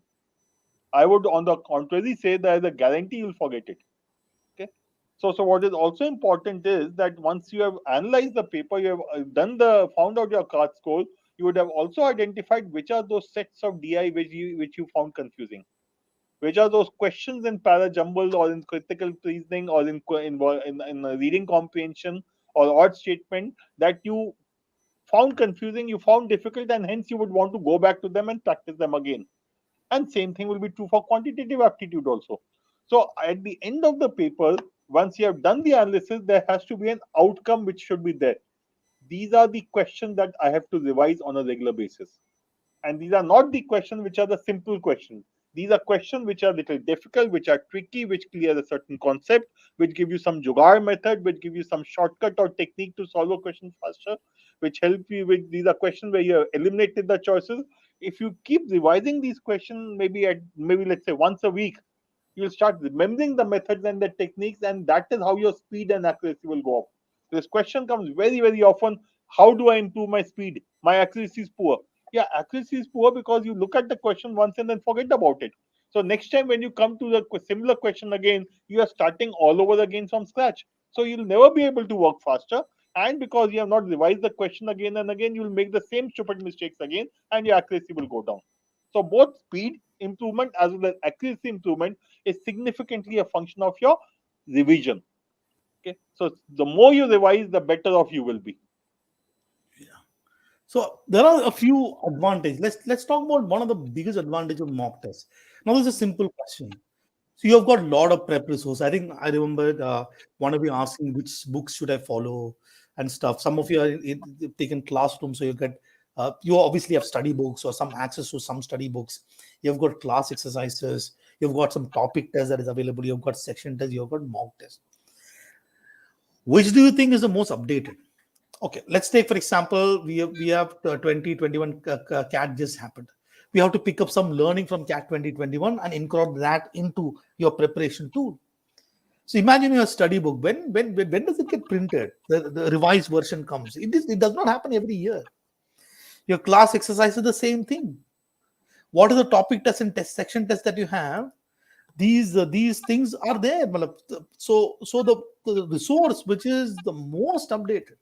Speaker 2: I would, on the contrary, say there is a guarantee you'll forget it. Okay. So what is also important is that once you have analyzed the paper, you have found out your card score, you would have also identified which are those sets of DI which you found confusing. Which are those questions in para-jumble or in critical reasoning or in reading comprehension or odd statement that you found confusing, you found difficult, and hence you would want to go back to them and practice them again. And same thing will be true for quantitative aptitude also. So at the end of the paper, once you have done the analysis, there has to be an outcome which should be there. These are the questions that I have to revise on a regular basis. And these are not the questions which are the simple questions. These are questions which are little difficult, which are tricky, which clear a certain concept, which give you some jugaad method, which give you some shortcut or technique to solve a question faster, which help you with. These are questions where you have eliminated the choices. If you keep revising these questions, maybe let's say once a week, you'll start remembering the methods and the techniques, and that is how your speed and accuracy will go up. This question comes very, very often. How do I improve my speed? My accuracy is poor. Yeah, accuracy is poor because you look at the question once and then forget about it. So next time when you come to the similar question again, you are starting all over again from scratch. So you'll never be able to work faster. And because you have not revised the question again and again, you'll make the same stupid mistakes again, and your accuracy will go down. So both speed improvement as well as accuracy improvement is significantly a function of your revision. Okay, so the more you revise, the better off you will be.
Speaker 1: So there are a few advantages. Let's talk about one of the biggest advantage of mock tests. Now, this is a simple question. So you have got a lot of prep resources. I think I remember one of you asking which books should I follow and stuff. Some of you are taken classroom, so you get you obviously have study books or some access to some study books. You've got class exercises. You've got some topic tests that is available. You've got section tests. You've got mock tests. Which do you think is the most updated? Okay, let's take for example, we have 2021 CAT just happened. We have to pick up some learning from CAT 2021 and incorporate that into your preparation tool. So imagine your study book. When does it get printed? The revised version comes. It does not happen every year. Your class exercise is the same thing. What are the topic tests and test section tests that you have? These things are there. So the resource which is the most updated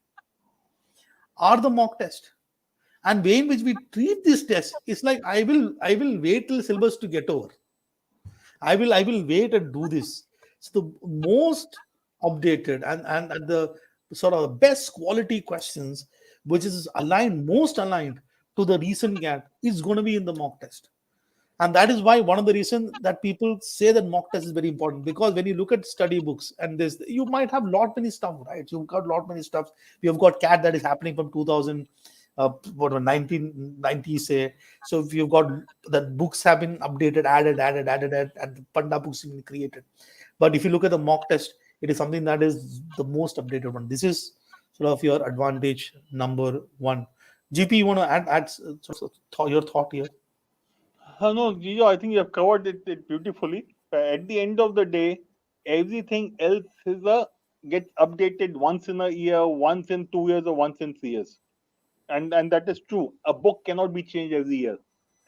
Speaker 1: are the mock test. And way in which we treat this test is like I will wait till syllabus to get over. I will wait and do this. So the most updated and the sort of the best quality questions, which is most aligned to the recent gap, is going to be in the mock test. And that is why one of the reasons that people say that mock test is very important, because when you look at study books and this, you might have lot many stuff, right? You've got lot many stuff. We have got CAT that is happening from 2000, 1990, say. So if you've got that books have been updated, added, and the Panda books have been created. But if you look at the mock test, it is something that is the most updated one. This is sort of your advantage number one. GP, you want to add your thought here?
Speaker 2: No, Gio, I think you have covered it beautifully. At the end of the day, everything else gets updated once in a year, once in 2 years, or once in 3 years. And that is true. A book cannot be changed every year.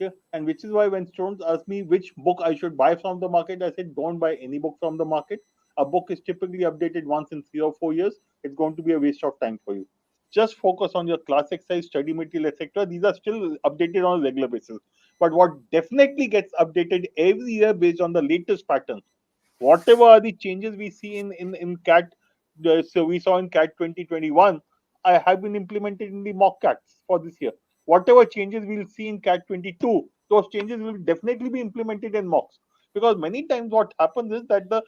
Speaker 2: Okay, and which is why when students ask me which book I should buy from the market, I said don't buy any book from the market. A book is typically updated once in 3 or 4 years. It's going to be a waste of time for you. Just focus on your class exercise, study material, etc. These are still updated on a regular basis. But what definitely gets updated every year based on the latest patterns, whatever are the changes we see in CAT, so we saw in CAT 2021, I have been implemented in the mock CATs for this year. Whatever changes we'll see in CAT 22, those changes will definitely be implemented in mocks. Because many times what happens is that the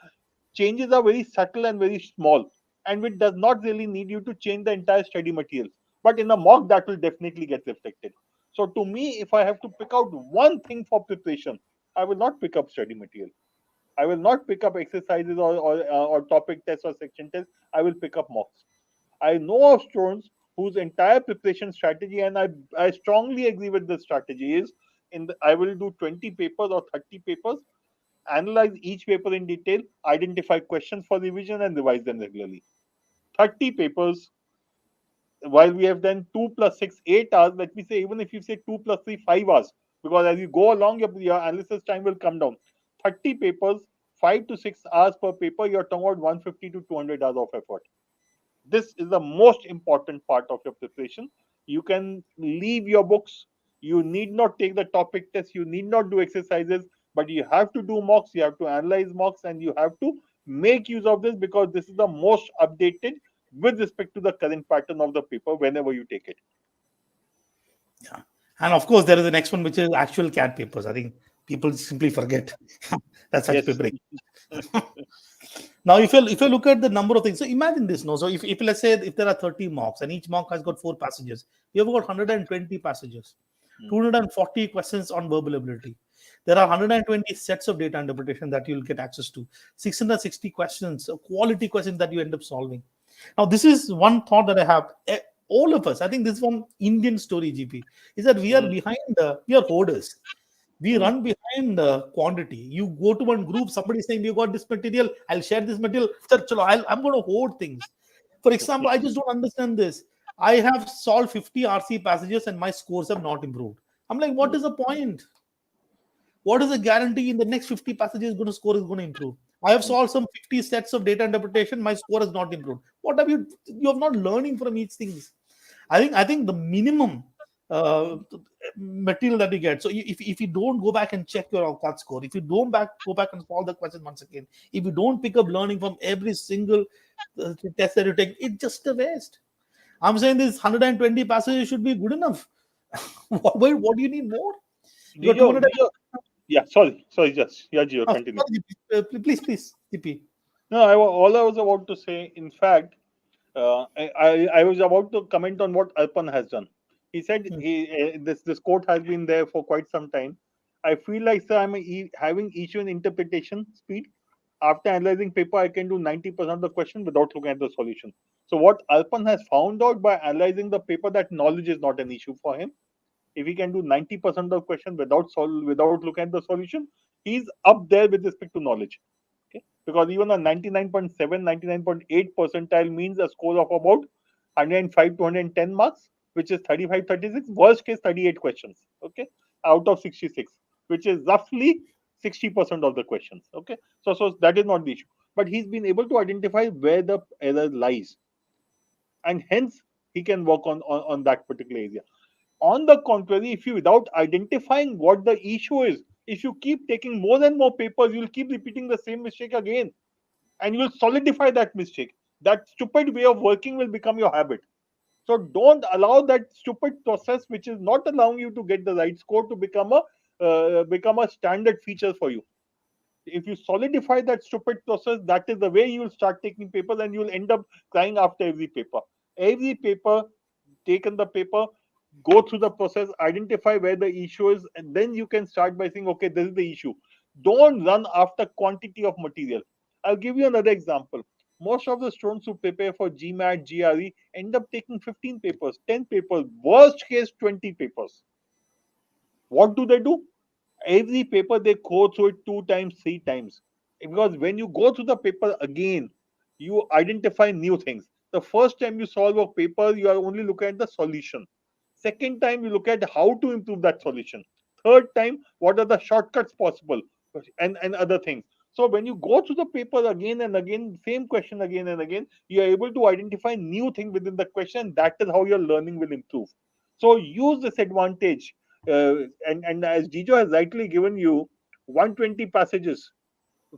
Speaker 2: changes are very subtle and very small, and it does not really need you to change the entire study materials. But in a mock, that will definitely get reflected. So to me, if I have to pick out one thing for preparation, I will not pick up study material. I will not pick up exercises or topic tests or section tests. I will pick up mocks. I know of students whose entire preparation strategy, and I strongly agree with this strategy, is I will do 20 papers or 30 papers, analyze each paper in detail, identify questions for revision, and revise them regularly. 30 papers, while we have done 2 plus 6, 8 hours, let me say, even if you say 2 plus 3, 5 hours, because as you go along, your analysis time will come down. 30 papers, 5 to 6 hours per paper, you're talking about 150 to 200 hours of effort. This is the most important part of your preparation. You can leave your books. You need not take the topic test. You need not do exercises, but you have to do mocks. You have to analyze mocks, and you have to make use of this because this is the most updated with respect to the current pattern of the paper whenever you take it.
Speaker 1: Yeah. And of course, there is the next one, which is actual CAT papers. I think people simply forget that such
Speaker 2: Yes.
Speaker 1: papering. Now, if you look at the number of things, so imagine this. No, so if let's say if there are 30 mocks and each mock has got 4 passages, you have got 120 passages,
Speaker 2: Hmm.
Speaker 1: 240 questions on verbal ability. There are 120 sets of data interpretation that you'll get access to, 660 questions, quality questions that you end up solving. Now, this is one thought that I have. All of us, I think this is one Indian story, GP, is that we are
Speaker 2: Mm,
Speaker 1: behind, we are hoarders. We
Speaker 2: mm,
Speaker 1: run behind quantity. You go to one group, somebody saying, you got this material, I'll share this material. Sir, chalo, I'm going to hoard things. For example, I just don't understand this. I have solved 50 RC passages and my scores have not improved. I'm like, what
Speaker 2: mm,
Speaker 1: is the point? What is the guarantee in the next 50 passages going to score is going to improve? I have
Speaker 2: mm.
Speaker 1: solved some 50 sets of data interpretation, my score has not improved. What have you have not learning from each things? I think the minimum material that you get. So if you don't go back and check your outcome score, if you don't go back and solve the question once again, if you don't pick up learning from every single test that you take, it's just a waste. I'm saying this 120 passages should be good enough. What do you need more? You got
Speaker 2: Jijo,
Speaker 1: 200.
Speaker 2: Jijo, yeah, sorry, just yeah, Jijo,
Speaker 1: Oh,
Speaker 2: continue.
Speaker 1: sorry, please, TP.
Speaker 2: No, all I was about to say, in fact, I was about to comment on what Arpan has done. He said
Speaker 1: Hmm.
Speaker 2: this quote has been there for quite some time. I feel like, sir, having issue in interpretation speed. After analyzing paper, I can do 90% of the question without looking at the solution. So what Arpan has found out by analyzing the paper, that knowledge is not an issue for him. If he can do 90% of the question without looking at the solution, he's up there with respect to knowledge. Okay, because even a 99.7, 99.8 percentile means a score of about 105 to 110 marks, which is 35, 36, worst case 38 questions, okay, out of 66, which is roughly 60% of the questions. Okay, so that is not the issue, but he's been able to identify where the error lies, and hence he can work on that particular area. On the contrary, if you, without identifying what the issue is, if you keep taking more and more papers, you'll keep repeating the same mistake again, and you will solidify that mistake. That stupid way of working will become your habit. So don't allow that stupid process, which is not allowing you to get the right score, to become a standard feature for you. If you solidify that stupid process, that is the way you will start taking papers, and you will end up crying after every paper. Every paper, taken the paper, go through the process, identify where the issue is, and then you can start by saying, okay, this is the issue. Don't run after quantity of material. I'll give you another example. Most of the students who prepare for GMAT, GRE end up taking 15 papers, 10 papers, worst case 20 papers. What do? Every paper they go through it 2 times, 3 times, because when you go through the paper again, you identify new things. The first time you solve a paper, you are only looking at the solution. Second time, you look at how to improve that solution. Third time, what are the shortcuts possible, and other things. So when you go through the paper again and again, same question again and again, you are able to identify new things within the question. That is how your learning will improve. So use this advantage, and as Jijo has rightly given you, 120 passages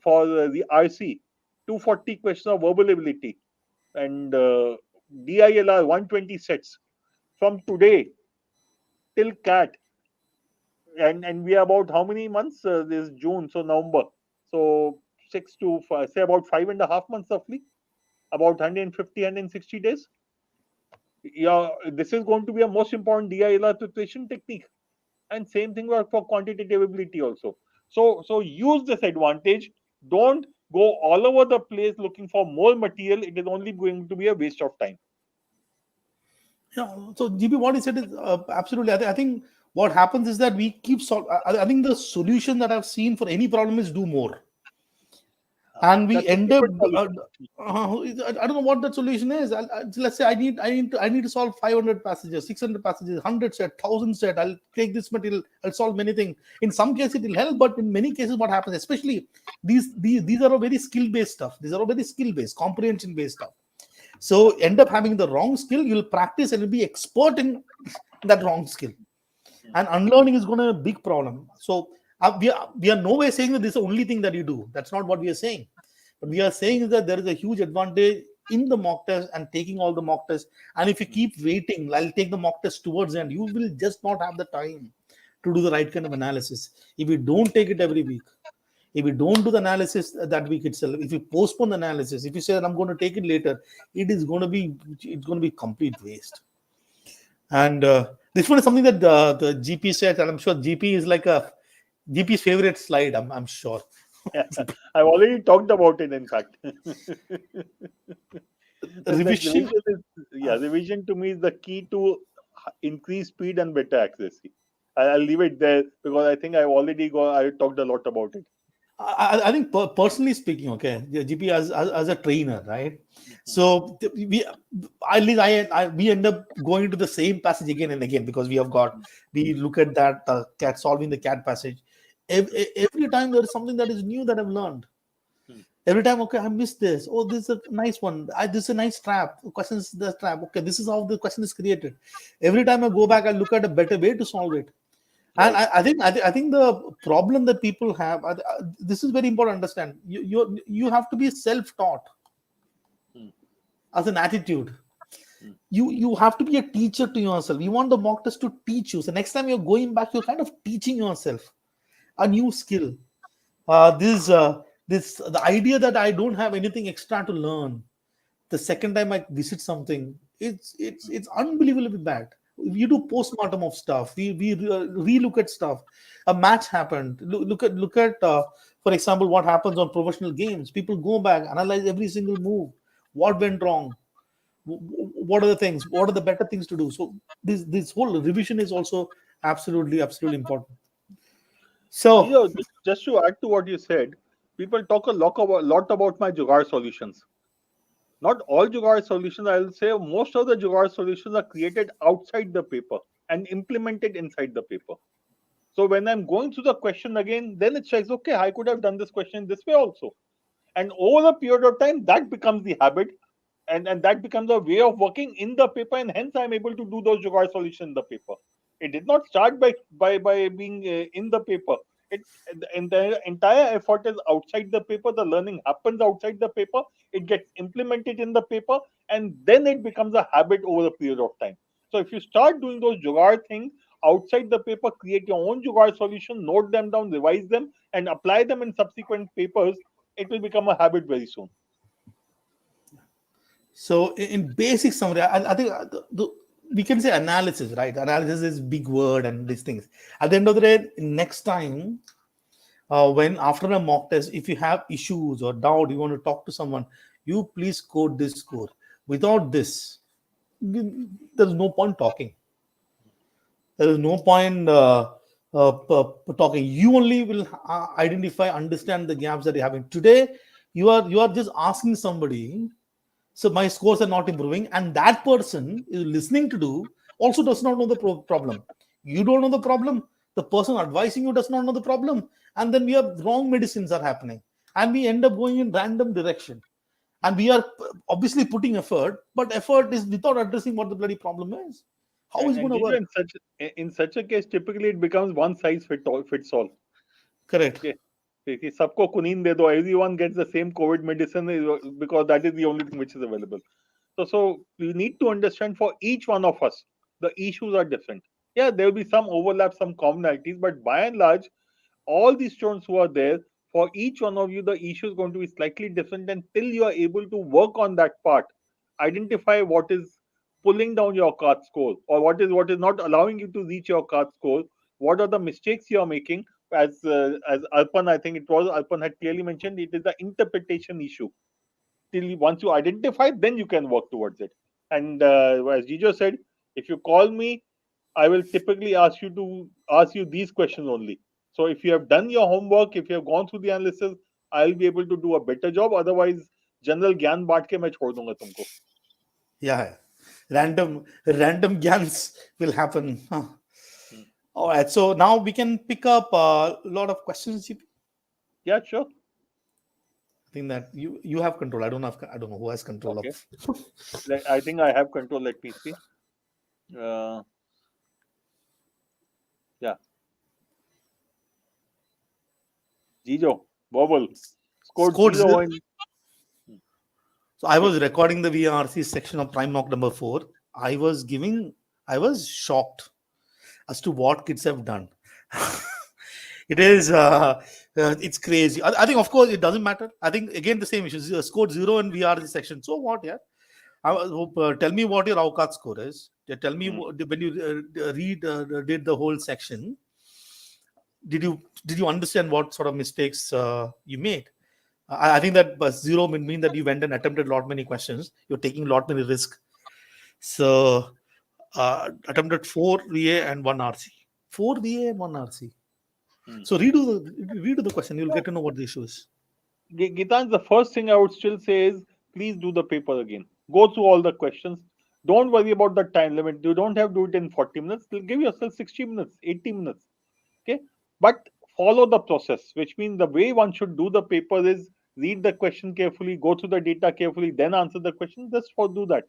Speaker 2: for the RC, 240 questions of verbal ability, and DILR 120 sets from today till CAT, and we are about how many months? This is June, so November, so 6 to say about 5.5 months roughly, about 150, 160 days. Yeah, this is going to be a most important DILR preparation technique, and same thing work for quantitative ability also. So use this advantage. Don't go all over the place looking for more material. It is only going to be a waste of time.
Speaker 1: Yeah. So GP, what he said is absolutely. I think what happens is that we keep I think the solution that I've seen for any problem is do more, and we
Speaker 2: That's a
Speaker 1: end up.
Speaker 2: stupid solution.
Speaker 1: I don't know what that solution is. Let's say I need to solve 500 passages, 600 passages, 100 set, 1,000 set. I'll take this material. I'll solve many things. In some cases it will help, but in many cases, what happens, especially these are a very skill based stuff. These are a very skill based, comprehension based stuff. So end up having the wrong skill. You'll practice and you'll be expert in that wrong skill. And unlearning is going to be a big problem. So we are no way saying that this is the only thing that you do. That's not what we are saying. But we are saying is that there is a huge advantage in the mock test and taking all the mock tests. And if you keep waiting, I'll take the mock test towards the end, you will just not have the time to do the right kind of analysis. If you don't take it every week, if you don't do the analysis that week itself, if you postpone the analysis, if you say that I'm going to take it later, it's going to be complete waste. And this one is something that the GP said, and I'm sure GP is like a GP's favorite slide, I'm sure.
Speaker 2: Yeah, I've already talked about it, in fact. That
Speaker 1: Revision.
Speaker 2: revision is, yeah, revision to me is the key to increase speed and better accuracy. I'll leave it there because I think I talked a lot about it.
Speaker 1: I think personally speaking, okay, the GP as a trainer, right?
Speaker 2: Mhm.
Speaker 1: So we, at least we end up going to the same passage again and again because we look at that cat solving the cat passage. Every time there is something that is new that I've learned.
Speaker 2: Mhm.
Speaker 1: Every time, okay, I missed this. Oh, this is a nice one. This is a nice trap. The question is the trap. Okay, this is how the question is created. Every time I go back, I look at a better way to solve it. And
Speaker 2: Right.
Speaker 1: I think the problem that people have, this is very important to understand. You have to be self-taught
Speaker 2: Mm,
Speaker 1: as an attitude.
Speaker 2: mm,
Speaker 1: You have to be a teacher to yourself. You want the mock test to teach you. So next time you're going back, you're kind of teaching yourself a new skill. This the idea that I don't have anything extra to learn. The second time I visit something, it's unbelievably bad. We do postmortem of stuff. We relook at stuff. A match happened. Look at for example, what happens on professional games. People go back, analyze every single move. What went wrong? What are the things? What are the better things to do? So this whole revision is also absolutely important. So
Speaker 2: Just to add to what you said, people talk lot about my Jugaad solutions. Not all Jugaad solutions, I will say most of the Jugaad solutions are created outside the paper and implemented inside the paper. So when I'm going through the question again, then it says, okay, I could have done this question this way also. And over a period of time, that becomes the habit, and that becomes a way of working in the paper, and hence I'm able to do those Jugaad solutions in the paper. It did not start by being in the paper. It the entire effort is outside the paper. The learning happens outside the paper. It gets implemented in the paper, and then it becomes a habit over a period of time. So if you start doing those Jugaad things outside the paper, create your own Jugaad solution, note them down, revise them, and apply them in subsequent papers, it will become a habit very soon.
Speaker 1: So in basic summary, I think we can say analysis, right? Analysis is big word and these things. At the end of the day, next time, when after a mock test, if you have issues or doubt, you want to talk to someone, you please code this score. Without this, there's no point talking. There is no point talking. You only will identify, understand the gaps that you're having. Today, you are just asking somebody, so my scores are not improving, and that person is listening to do also does not know the problem. You don't know the problem. The person advising you does not know the problem, and then we have wrong medicines are happening, and we end up going in random direction. And we are obviously putting effort, but effort is without addressing what the bloody problem is. How is it
Speaker 2: And
Speaker 1: going to
Speaker 2: Gijo,
Speaker 1: work?
Speaker 2: in such a case, typically it becomes one size fits all.
Speaker 1: Correct.
Speaker 2: Okay. कि सबको कुनीन दे दो, everyone gets the same COVID medicine because that is the only thing which is available. So we need to understand for each one of us, the issues are different. Yeah, there will be some overlap, some commonalities, but by and large, all these students who are there, for each one of you, the issue is going to be slightly different until you are able to work on that part. Identify what is pulling down your card score, or what is not allowing you to reach your card score. What are the mistakes you are making? As Arpan, I think it was Arpan had clearly mentioned, it is the interpretation issue. Once you identify, then you can work towards it. And as Gijo said, if you call me, I will typically ask you these questions only. So if you have done your homework, if you have gone through the analysis, I'll be able to do a better job. Otherwise, general ज्ञान बांट के मैं छोड़ दूंगा तुमको.
Speaker 1: Yeah. Random gans will happen. Huh.
Speaker 2: Hmm.
Speaker 1: All right. So now we can pick up a lot of questions. GP.
Speaker 2: Yeah, sure.
Speaker 1: I think that you have control. I don't know who has control
Speaker 2: Okay.
Speaker 1: of.
Speaker 2: I think I have control. Let me see. Uh, yeah, Gijo, Bobble scored
Speaker 1: Scored
Speaker 2: zero
Speaker 1: zero.
Speaker 2: in.
Speaker 1: So I
Speaker 2: Yes.
Speaker 1: was recording the VRC section of Prime Mock number 4. I was shocked as to what kids have done. It is, it's crazy. I think, of course, it doesn't matter. I think, again, the same issue. Scored zero in VRC section. So what, yeah? Tell me what your Avkat score is. Tell me
Speaker 2: Hmm.
Speaker 1: when you did the whole section. did you understand what sort of mistakes you made? I think that zero mean that you went and attempted lot many questions. You're taking lot many risk. So attempted 4 VA and 1 RC. 4 VA and 1 RC. So redo the question. You'll get to know what the issue is.
Speaker 2: Gitanj, the first thing I would still say is please do the paper again. Go through all the questions. Don't worry about the time limit. You don't have to do it in 40 minutes. Give yourself 60 minutes, 80 minutes. Okay. But follow the process, which means the way one should do the paper is read the question carefully, go through the data carefully, then answer the question. Just for do that.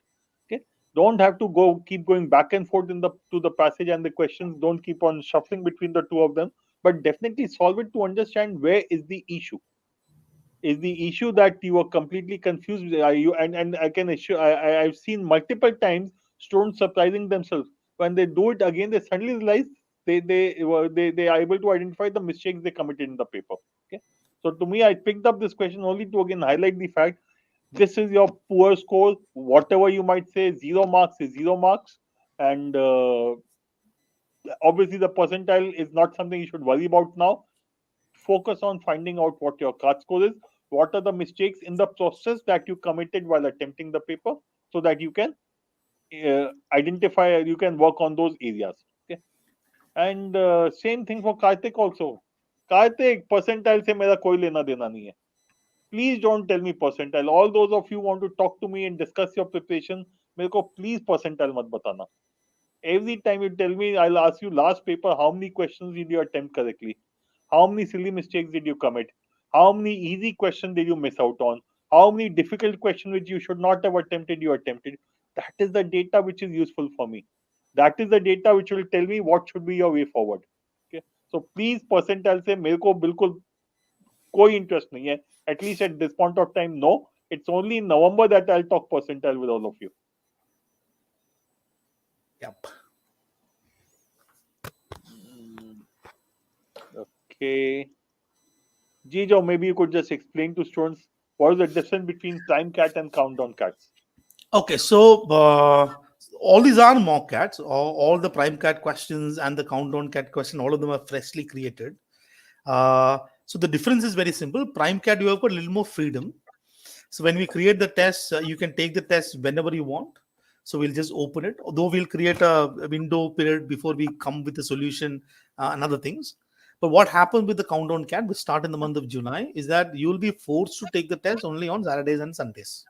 Speaker 2: Okay. Don't have to keep going back and forth to the passage and the questions. Don't keep on shuffling between the two of them. But definitely solve it to understand where is the issue. Is the issue that you are completely confused? Are you and I can assure I've seen multiple times students surprising themselves when they do it again. They suddenly realize they are able to identify the mistakes they committed in the paper. Okay, so to me, I picked up this question only to again highlight the fact this is your poor score. Whatever you might say, 0 marks is 0 marks, and obviously the percentile is not something you should worry about now. Focus on finding out what your card score is, what are the mistakes in the process that you committed while attempting the paper, so that you can identify, you can work on those areas. Okay, and same thing for Karthik also. Karthik, percentile से मेरा कोई लेना देना नहीं है. Please don't tell me percentile. All those of you want to talk to me and discuss your preparation, मेरे को please percentile मत बताना. Every time you tell me, I'll ask you last paper, how many questions did you attempt correctly? How many silly mistakes did you commit? How many easy questions did you miss out on? How many difficult questions which you should not have attempted, you attempted? That is the data which is useful for me. That is the data which will tell me what should be your way forward. Okay. So please percentile से मेरे को बिल्कुल कोई interest नहीं है. At least at this point of time, no. It's only in November that I'll talk percentile with all of you.
Speaker 1: Yep.
Speaker 2: Okay. Jijo, maybe you could just explain to students what is the difference between prime cat and countdown cats.
Speaker 1: Okay, so all these are mock cats. All the prime cat questions and the countdown cat question, all of them are freshly created. So the difference is very simple. Prime cat, you have got a little more freedom. So when we create the test, you can take the test whenever you want. So we'll just open it. Although we'll create a window period before we come with the solution and other things. But what happens with the countdown cat, which start in the month of July, is that you will be forced to take the test only on Saturdays and Sundays.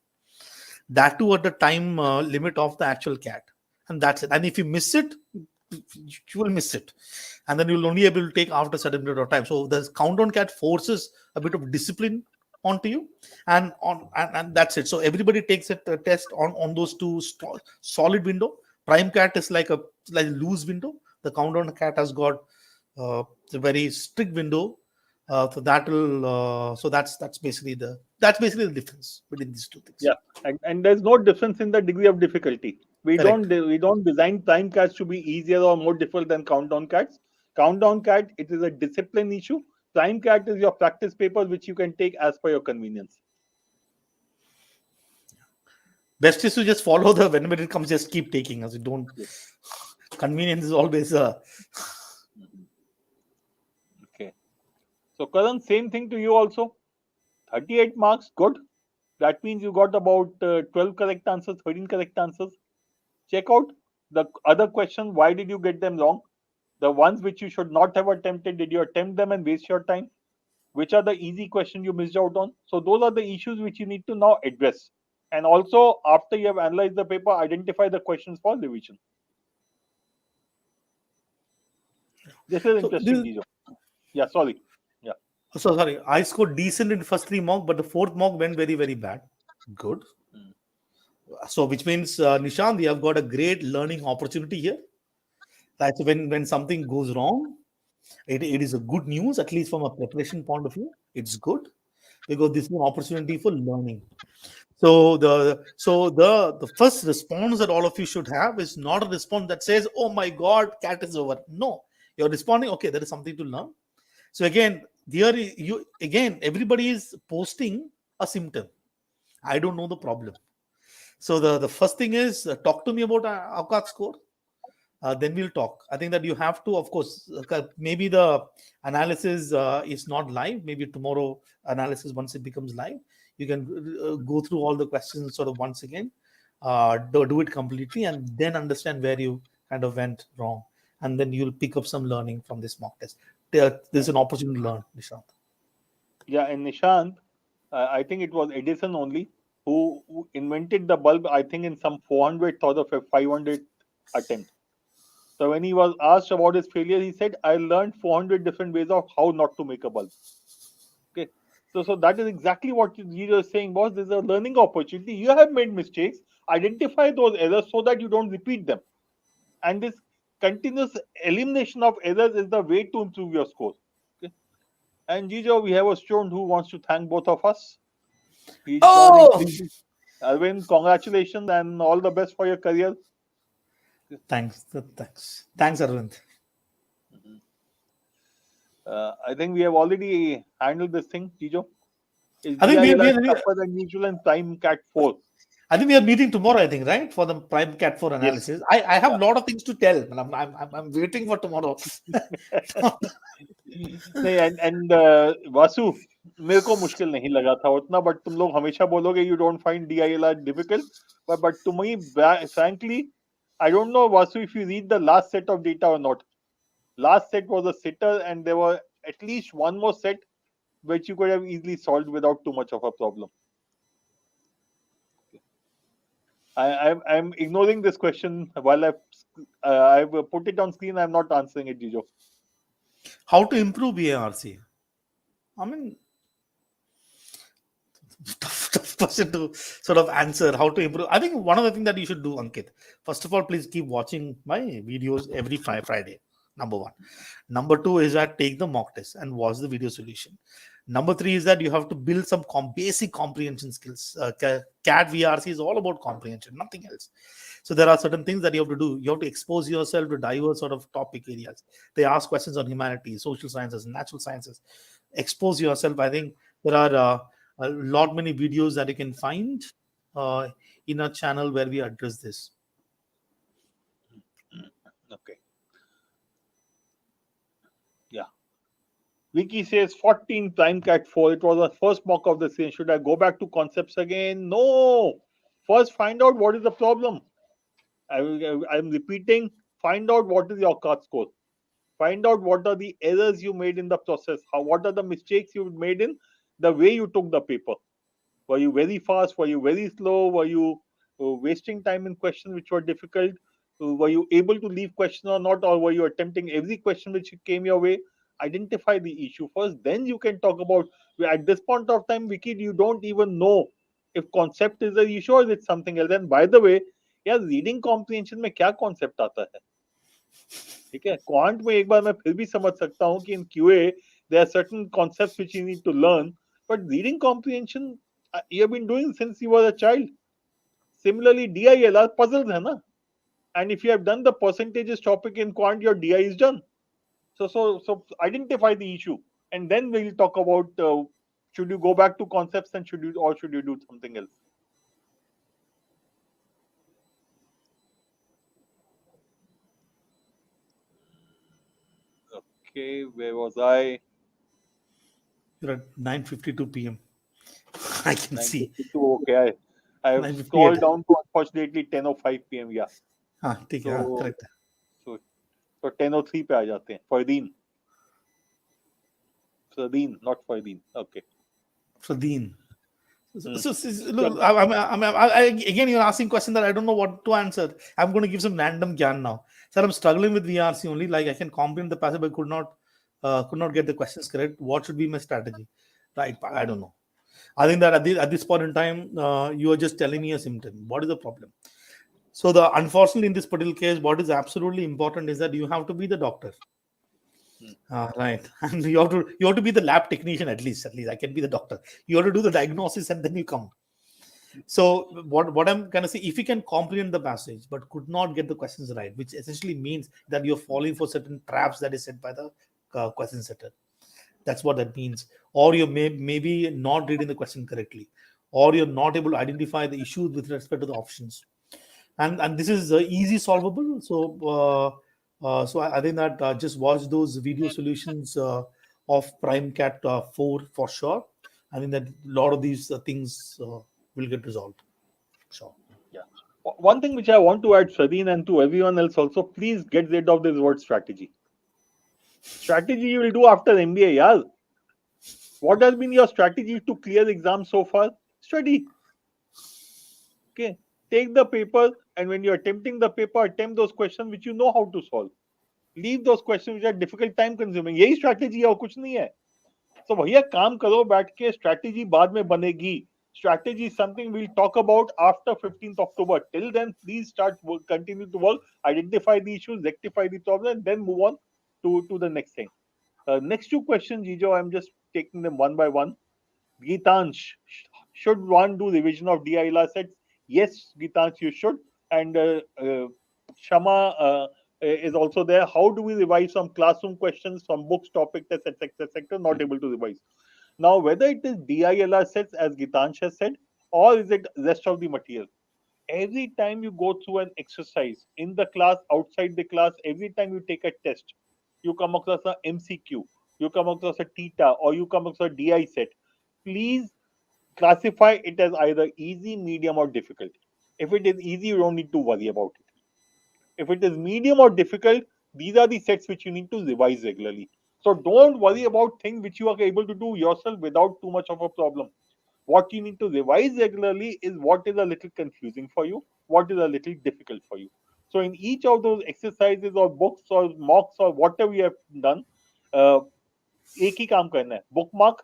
Speaker 1: That too at the time limit of the actual cat, and that's it. And if you miss it, you will miss it, and then you'll only be able to take after a certain period of time. So the countdown cat forces a bit of discipline onto you, and that's it. So everybody takes a test on those two solid window. Prime cat is like a loose window. The countdown cat has got a very strict window. So that will that's basically the difference between these two things.
Speaker 2: Yeah, and there's no difference in the degree of difficulty. We
Speaker 1: Correct.
Speaker 2: don't design prime cats to be easier or more difficult than countdown cats. Countdown cat, it is a discipline issue. Prime cat is your practice paper which you can take as per your convenience.
Speaker 1: Best is to just follow the whenever it comes, just keep taking, as you don't. Yes. Convenience is always
Speaker 2: Okay. So Karan, same thing to you also. 38 marks, good. That means you got about 12 correct answers, 13 correct answers. Check out the other question. Why did you get them wrong? The ones which you should not have attempted, did you attempt them and waste your time? Which are the easy questions you missed out on? So those are the issues which you need to now address. And also, after you have analyzed the paper, identify the questions for revision. This is interesting, Gijo. Yeah, sorry. Yeah.
Speaker 1: So sorry, I scored decent in first 3 mock, but the 4th mock went very, very bad. Good. So which means Nishant, we have got a great learning opportunity here. That's when something goes wrong, it is a good news, at least from a preparation point of view. It's good because this is an opportunity for learning. So the first response that all of you should have is not a response that says, "Oh my God, cat is over." No, you're responding, okay, there is something to learn. So again, everybody is posting a symptom. I don't know the problem. So the first thing is talk to me about AUCAT score. then we'll talk. I think that you have to, of course, maybe the analysis is not live. Maybe tomorrow analysis, once it becomes live, you can go through all the questions sort of once again, do it completely, and then understand where you kind of went wrong, and then you'll pick up some learning from this mock test. There's an opportunity to learn, Nishant.
Speaker 2: Yeah, and Nishant, I think it was Edison only who invented the bulb. I think in some 400th or the 500th attempt. So when he was asked about his failure, he said, "I learned 400 different ways of how not to make a bulb." Okay, so that is exactly what you are saying, boss. There's a learning opportunity. You have made mistakes. Identify those errors so that you don't repeat them. And this continuous elimination of errors is the way to improve your score. Okay? And Jijo, we have a student who wants to thank both of us. He's joining.
Speaker 1: Oh,
Speaker 2: Please, Arvind, congratulations and all the best for your career.
Speaker 1: thanks, Arvind.
Speaker 2: I think we have already handled this thing, Jijo. Is
Speaker 1: I think
Speaker 2: DILR tougher than usual and Prime Cat 4?
Speaker 1: I think we are meeting tomorrow, I think, right? For the Prime Cat 4
Speaker 2: Yes.
Speaker 1: analysis. I have
Speaker 2: Yeah.
Speaker 1: a lot of things to tell, and I'm waiting for tomorrow.
Speaker 2: नहीं and Vasu मेरे को मुश्किल नहीं लगा था उतना but तुम लोग हमेशा बोलोगे you don't find DILR difficult but to me frankly I don't know Vasu if you read the last set of data or not. Last set was a sitter and there were at least one more set which you could have easily solved without too much of a problem. I'm ignoring this question while I've put it on screen. I'm not answering it, Jijo.
Speaker 1: How to improve BARC? I mean, tough question to sort of answer. How to improve? I think one of the things that you should do, Ankit, first of all, please keep watching my videos every Friday. Number one. Number two is that take the mock test and watch the video solution. Number three is that you have to build some basic comprehension skills. CAT VRC is all about comprehension, nothing else. So there are certain things that you have to do. You have to expose yourself to diverse sort of topic areas. They ask questions on humanities, social sciences, natural sciences. Expose yourself. I think there are a lot many videos that you can find in our channel where we address this.
Speaker 2: Okay. Yeah. Vicky says 14 Prime Cat 4. It was the first mock of the season. Should I go back to concepts again? No. First, find out what is the problem. I'm repeating. Find out what is your CAT score. Find out what are the errors you made in the process. What are the mistakes you made in the way you took the paper. Were you very fast? Were you very slow? Were you wasting time in questions which were difficult? Were you able to leave question or not? Or were you attempting every question which came your way? Identify the issue first. Then you can talk about, at this point of time, Vicky, you don't even know if concept is the issue or is it something else. And by the way, यार reading comprehension में क्या concept आता है ठीक है quant में एक बार मैं फिर भी समझ सकता हूँ कि in QA there are certain concepts which you need to learn but reading comprehension you have been doing since you were a child. Similarly, DILR puzzles है ना, and if you have done the percentages topic in quant, your DI is done. So identify the issue, and then we'll talk about should you go back to concepts and should you do something else. Okay, where was I?
Speaker 1: You're at 9:52 p.m. I can see.
Speaker 2: Okay, I have scrolled down to unfortunately 10:05 p.m. Yeah.
Speaker 1: हाँ ठीक है correct.
Speaker 2: So 10:03 पे आ जाते हैं. Fardeen, not Fardeen. Okay.
Speaker 1: Fardeen. So look, again, you're asking question that I don't know what to answer. I'm going to give some random gyan now. Sir, I'm struggling with VRC only. Like I can comprehend the passage, but could not get the questions correct. What should be my strategy? Right? I don't know. I think that at this point in time, you are just telling me a symptom. What is the problem? So unfortunately, in this particular case, what is absolutely important is that you have to be the doctor. Right, and you have to be the lab technician at least. I can be the doctor. You have to do the diagnosis and then you come. So what I'm gonna say, if you can comprehend the passage but could not get the questions right, which essentially means that you're falling for certain traps that is set by the question setter. That's what that means. Or you maybe not reading the question correctly, or you're not able to identify the issues with respect to the options. and this is easy solvable. So I think that just watch those video solutions of prime cat 4 for sure. I think that a lot of these things will get resolved. Sure.
Speaker 2: Yeah. One thing which I want to add, Shadeen, and to everyone else also, please get rid of this word strategy. Strategy you will do after MBA, yeah. What has been your strategy to clear exams so far? Study. Okay. Take the paper, and when you're attempting the paper, attempt those questions which you know how to solve. Leave those questions which are difficult, time consuming. यही strategy है और कुछ नहीं है. So भैया काम करो बैठ के, strategy बाद में बनेगी. Strategy is something we'll talk about after 15th October. Till then, please start work, continue to work, identify the issues, rectify the problem, and then move on to the next thing. Next two questions, Jijo, I'm just taking them one by one. Gitansh, should one do revision of DILR sets? Yes, Gitansh, you should. And Shama is also there. How do we revise some classroom questions from books, topic tests, etc., etc.? Not able to revise. Now, whether it is DILR sets, as Gitansh has said, or is it rest of the material? Every time you go through an exercise in the class, outside the class, every time you take a test, you come across a MCQ, you come across a theta, or you come across a DI set. Please classify it as either easy, medium, or difficult. If it is easy, you don't need to worry about it. If it is medium or difficult, these are the sets which you need to revise regularly. So don't worry about things which you are able to do yourself without too much of a problem. What you need to revise regularly is what is a little confusing for you, what is a little difficult for you. So in each of those exercises or books or mocks or whatever we have done, एक ही काम करना है, bookmark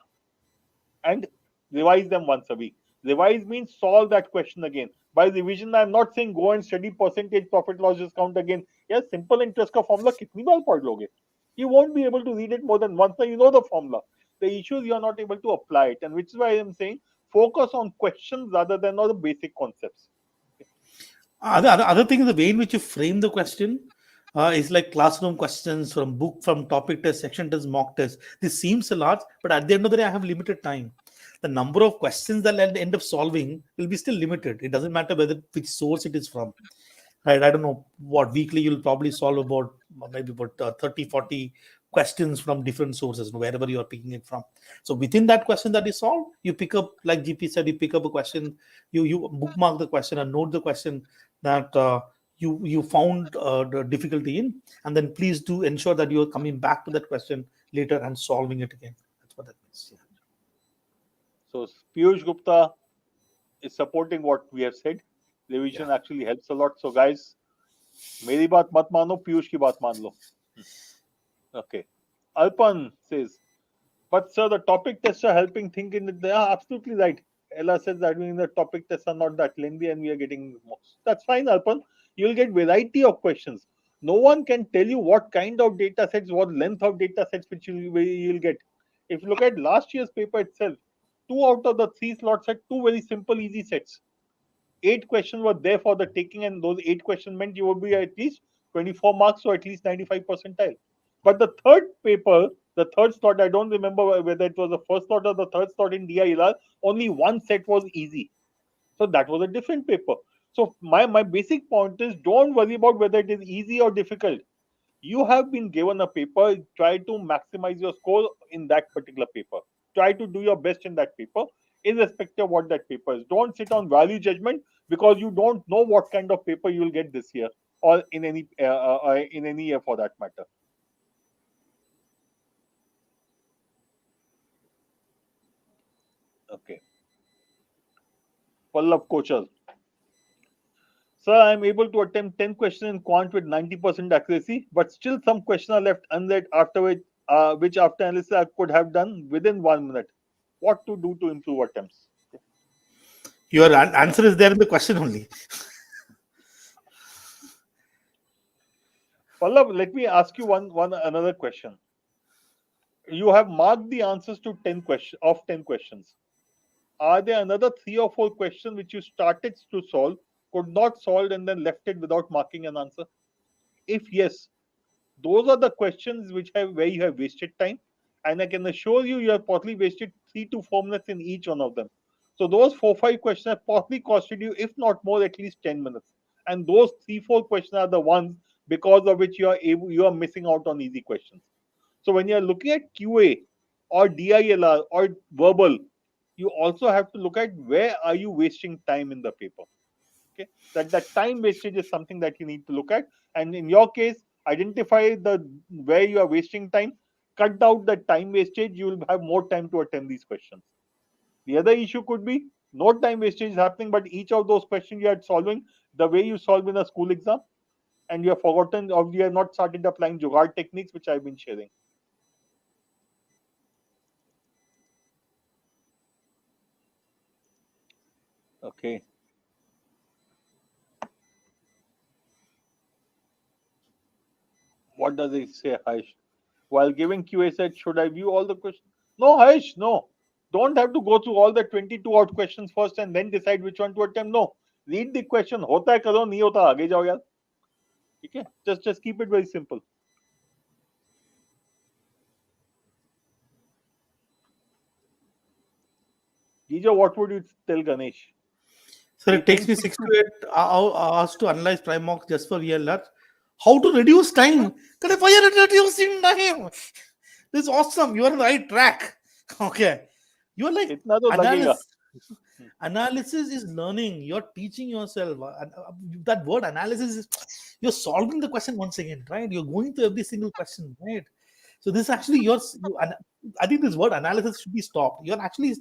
Speaker 2: and revise them once a week. Revise means solve that question again. By revision, I'm not saying go and study percentage profit loss discount again. Yes, simple interest का formula कितनी बार पढ़ लोगे? You won't be able to read it more than once. Now you know the formula. The issue is you are not able to apply it, and which is why I'm saying focus on questions rather than on the basic concepts.
Speaker 1: Other thing is the way in which you frame the question is like classroom questions from book, from topic test, section test, mock test. This seems a lot, but at the end of the day, I have limited time. The number of questions that I'll end up solving will be still limited. It doesn't matter whether which source it is from. Right? I don't know what weekly you'll probably solve about maybe about 30, 40 questions from different sources, wherever you are picking it from. So within that question that is solved, you pick up, like GP said, you pick up a question, you bookmark the question and note the question that you found the difficulty in, and then please do ensure that you are coming back to that question later and solving it again. That's what that means. Yeah.
Speaker 2: So Piyush Gupta is supporting what we have said.
Speaker 1: Yeah.
Speaker 2: Revision actually helps a lot. So guys, मेरी बात मत मानो, पीयूष की बात मान लो. Okay. Alpan says, but sir, the topic tests are helping think in it. They are absolutely right. Ella says that means the topic tests are not that lengthy and we are getting marks. That's fine, Alpan. You'll get variety of questions. No one can tell you what kind of data sets, what length of data sets which you'll get. If you look at last year's paper itself, 2 out of the 3 slots had 2 very simple, easy sets. 8 questions were there for the taking, and those 8 questions meant you would be at least 24 marks or at least 95 percentile. But the third paper, the third slot, I don't remember whether it was the first slot or the third slot in DILR, only one set was easy. So that was a different paper. So my basic point is don't worry about whether it is easy or difficult. You have been given a paper, try to maximize your score in that particular paper. Try to do your best in that paper, irrespective of what that paper is. Don't sit on value judgment because you don't know what kind of paper you will get this year or in any year for that matter. Okay. Pallav Kochal. Sir, I am able to attempt 10 questions in quant with 90% accuracy, but still some questions are left unread after which after analysis I could have done within 1 minute. What to do to improve attempts?
Speaker 1: Your answer is there in the question only.
Speaker 2: Pallav, let me ask you one another question. You have marked the answers to 10 questions. Are there another 3 or 4 questions which you started to solve, could not solve, and then left it without marking an answer? If yes, those are the questions where you have wasted time, and I can assure you, you have probably wasted 3 to 4 minutes in each one of them. So those 4 5 questions have probably costed you, if not more, at least 10 minutes. and those 3-4 questions are the ones because of which you are missing out on easy questions. So when you are looking at QA or DILR or verbal, you also have to look at where are you wasting time in the paper. Okay, that time wastage is something that you need to look at, and in your case, identify the where you are wasting time, cut out the time wastage. You will have more time to attend these questions. The other issue could be no time wastage is happening, but each of those questions you are solving the way you solve in a school exam, and you have forgotten or you have not started applying jugaad techniques, which I've been sharing. Okay. What does it say, Harsh? While giving QA set, should I view all the questions? No, Harsh, no. Don't have to go through all the 22 odd questions first and then decide which one to attempt. No. Read the question. होता है करो, नहीं होता आगे जाओ यार. ठीक है? Just keep it very simple. Gijo, what would you tell Ganesh?
Speaker 1: So it takes me 6 to 8 hours to analyze prime mock just for ELR. How to reduce time? Why are you reducing time? This is awesome. You are on the right track. Okay. You are like
Speaker 2: इतना तो लगेगा.
Speaker 1: analysis is learning. You're teaching yourself. That word analysis is you're solving the question once again, right? You're going through every single question, right? So this is actually I think this word analysis should be stopped. You're actually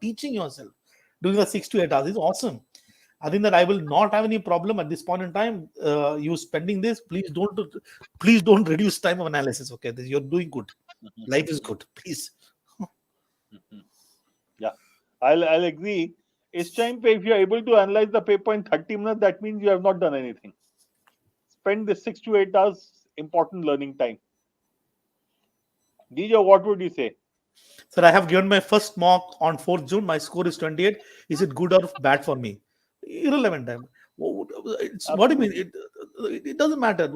Speaker 1: teaching yourself doing the 6 to 8 hours. It's awesome. I think that I will not have any problem at this point in time. You spending this, please don't reduce time of analysis. Okay, you're doing good. Life is good. Please.
Speaker 2: Yeah, I'll agree. It's time if you're able to analyze the paper in 30 minutes, that means you have not done anything. Spend the 6 to 8 hours, important learning time. Gijo, what would you say?
Speaker 1: Sir, I have given my first mock on 4th June. My score is 28. Is it good or bad for me? Irrelevant time. What do you mean? It doesn't matter.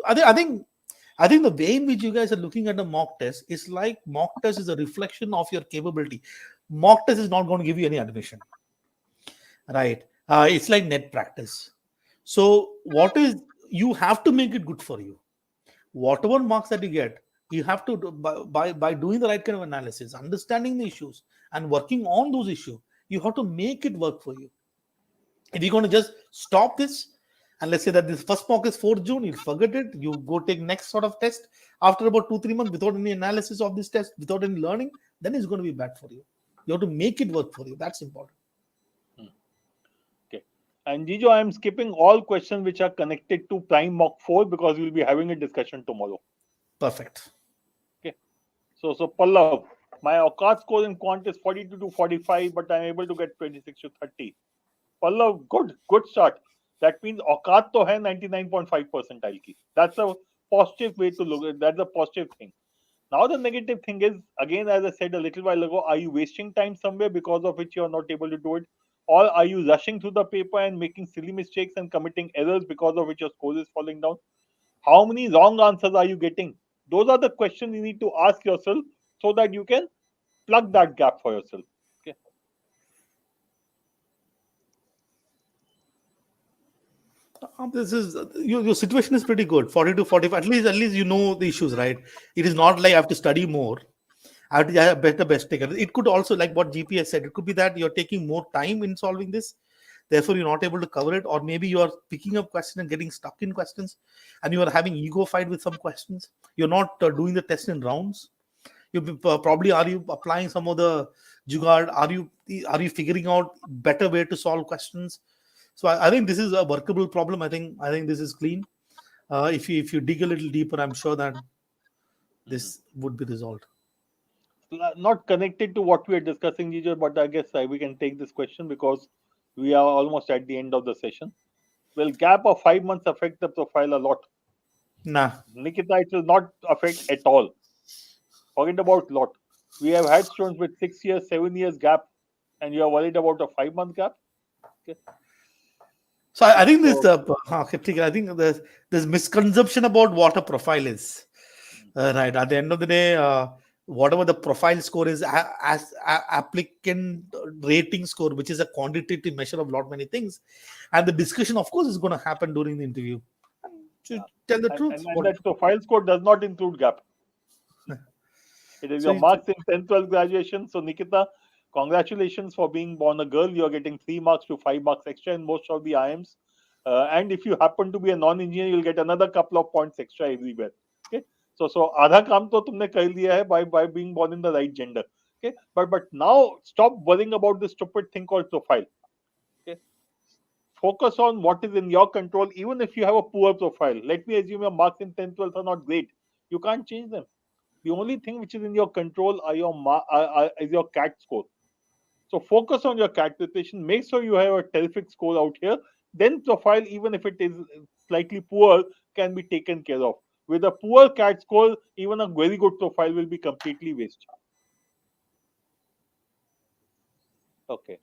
Speaker 1: I think the way in which you guys are looking at a mock test is like mock test is a reflection of your capability. Mock test is not going to give you any admission, right? It's like net practice. So you have to make it good for you. Whatever marks that you get, you have to by doing the right kind of analysis, understanding the issues and working on those issues, you have to make it work for you. If you're going to just stop this and let's say that this first mock is 4th June, you forget it, you go take next sort of test after about 2-3 months without any analysis of this test, without any learning, then it's going to be bad for you. You have to make it work for you. That's important.
Speaker 2: Okay. And Gijo, I'm skipping all questions which are connected to Prime Mock 4 because we'll be having a discussion tomorrow.
Speaker 1: Perfect.
Speaker 2: Okay. So Pallav, my Aukat score in quant is 42 to 45, but I'm able to get 26 to 30. Pallav, good start. That means Aukat to hai 99.5 percentile ki. That's a positive way to look at it. That's a positive thing. Now the negative thing is, again, as I said a little while ago, are you wasting time somewhere because of which you are not able to do it? Or are you rushing through the paper and making silly mistakes and committing errors because of which your score is falling down? How many wrong answers are you getting? Those are the questions you need to ask yourself so that you can plug that gap for yourself. Okay.
Speaker 1: This is your situation is pretty good. 40 to 45. At least you know the issues, right? It is not like I have to study more. I have to have better best taker. It could also, like what GPS said, it could be that you're taking more time in solving this. Therefore, you're not able to cover it, or maybe you are picking up questions and getting stuck in questions, and you are having ego fight with some questions. You're not doing the test in rounds. You probably are you applying some of the jugaad? Are you figuring out better way to solve questions? So I think this is a workable problem. I think this is clean. If you dig a little deeper, I'm sure that this would be resolved.
Speaker 2: Not connected to what we are discussing, Gijo, but I guess we can take this question because we are almost at the end of the session. Will gap of 5 months affect the profile a lot?
Speaker 1: Nah.
Speaker 2: Nikita, it will not affect at all. Forget about lot. We have had students with 6 years, 7 years gap, and you are worried about a 5-month gap. Okay.
Speaker 1: So I think this. I think there's misconception about what a profile is. Right. At the end of the day, whatever the profile score is, as applicant rating score, which is a quantitative measure of lot many things, and the discussion, of course, is going to happen during the interview. To tell the truth,
Speaker 2: And that profile score does not include gap. It is
Speaker 1: so
Speaker 2: your marks in 10th, 12th graduation. So, Nikita, congratulations for being born a girl. You're getting 3 marks to 5 marks extra in most of the IIMs. And if you happen to be a non-engineer, you'll get another couple of points extra everywhere. Okay. So आधा काम तो तुमने कर लिया है by being born in the right gender. Okay. But now stop worrying about this stupid thing called profile. Okay. Focus on what is in your control, even if you have a poor profile. Let me assume your marks in 10th, 12th are not great. You can't change them. The only thing which is in your control are is your CAT score. So focus on your CAT preparation. Make sure you have a terrific score out here. Then profile, even if it is slightly poor, can be taken care of. With a poor CAT score, even a very good profile will be completely waste. Okay.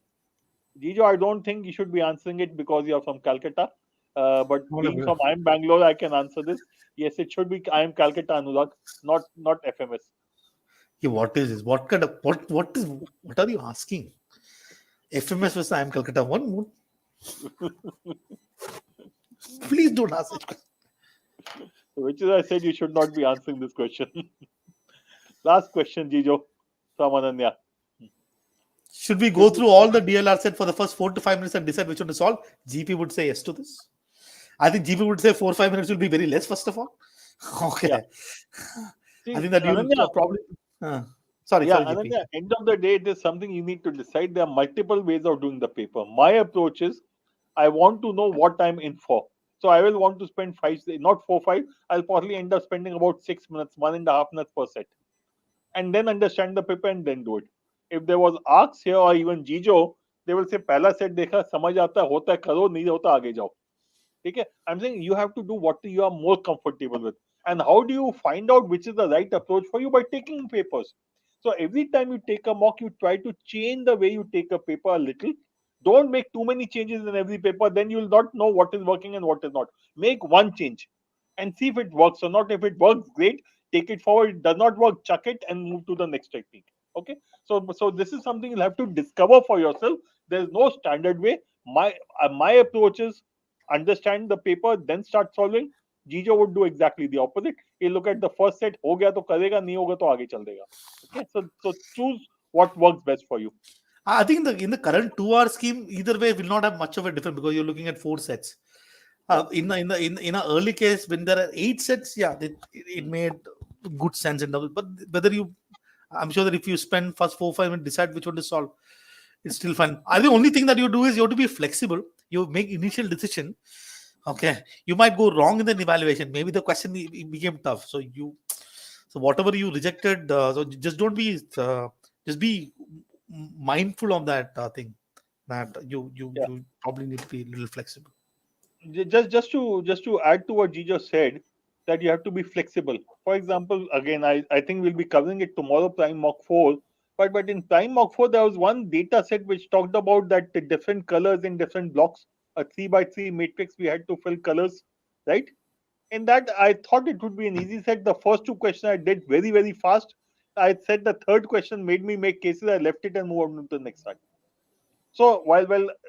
Speaker 2: Jijo, I don't think you should be answering it because you're from Calcutta. But being from I'm Bangalore, I can answer this. Yes, it should be I'm Calcutta Anurag, not FMS.
Speaker 1: Yeah, what is this? What kind of what are you asking? FMS versus I'm Calcutta. One more. Please don't ask it.
Speaker 2: Which is I said you should not be answering this question. Last question, Jijo, from Ananya.
Speaker 1: Should we go through all the DLR set for the first 4 to 5 minutes and decide which one to solve? GP would say yes to this. I think GP would say 4 or 5 minutes will be very less, first of all. Okay.
Speaker 2: Yeah. See,
Speaker 1: I think that
Speaker 2: Ananya,
Speaker 1: you probably. Sorry,
Speaker 2: Ananya,
Speaker 1: GP.
Speaker 2: end of the day, it is something you need to decide. There are multiple ways of doing the paper. My approach is I want to know what I'm in for. So I will want to spend 5, not 4, 5. I'll probably end up spending about 6 minutes, 1.5 minutes per set. And then understand the paper and then do it. If there was Arcs here or even Jijo, they will say, पहला set देखा समझ आता है होता है करो नहीं होता आगे जाओ. ठीक है? I'm saying you have to do what you are more comfortable with. And how do you find out which is the right approach for you? By taking papers. So every time you take a mock, you try to change the way you take a paper a little. Don't make too many changes in every paper. Then you will not know what is working and what is not. Make one change and see if it works or not. If it works, great. Take it forward. It does not work, chuck it and move to the next technique. Okay. So this is something you'll have to discover for yourself. There's no standard way. My approach is understand the paper, then start solving. Jijo would do exactly the opposite. He'll look at the first set, हो गया तो करेगा, नहीं होगा तो आगे चल देगा. Okay, so choose what works best for you.
Speaker 1: I think in the current 2-hour scheme, either way will not have much of a difference because you're looking at 4 sets. In an early case, when there are 8 sets, yeah, it made good sense and double. But whether I'm sure that if you spend first 4 5 minutes decide which one to solve, it's still fun. I think the only thing that you do is you have to be flexible. You make initial decision. Okay, you might go wrong in the evaluation. Maybe the question became tough. So whatever you rejected, so just don't be just be mindful of that thing. That you probably need to be a little flexible.
Speaker 2: Just to add to what Jijo said, that you have to be flexible. For example, again, I think we'll be covering it tomorrow, Prime Mock 4. But in Prime Mock 4, there was one data set which talked about that the different colors in different blocks, a 3x3 matrix, we had to fill colors, right? In that, I thought it would be an easy set. The first 2 questions I did very, very fast. I said the third question made me make cases. I left it and moved on to the next one. So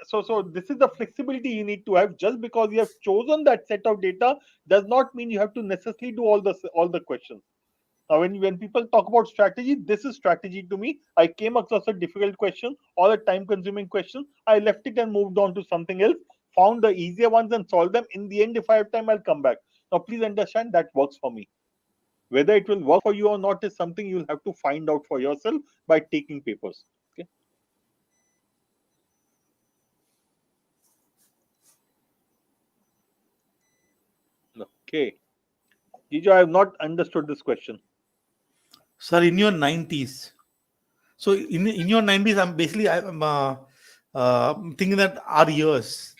Speaker 2: so this is the flexibility you need to have. Just because you have chosen that set of data does not mean you have to necessarily do all the questions. Now, when people talk about strategy, this is strategy to me. I came across a difficult question or a time-consuming question. I left it and moved on to something else. Found the easier ones and solved them. In the end, if I have time, I'll come back. Now, please understand that works for me. Whether it will work for you or not is something you'll have to find out for yourself by taking papers. Okay. Okay. Jijo, I have not understood this question.
Speaker 1: Sir, in your 90s. So in your 90s, I'm thinking that our years.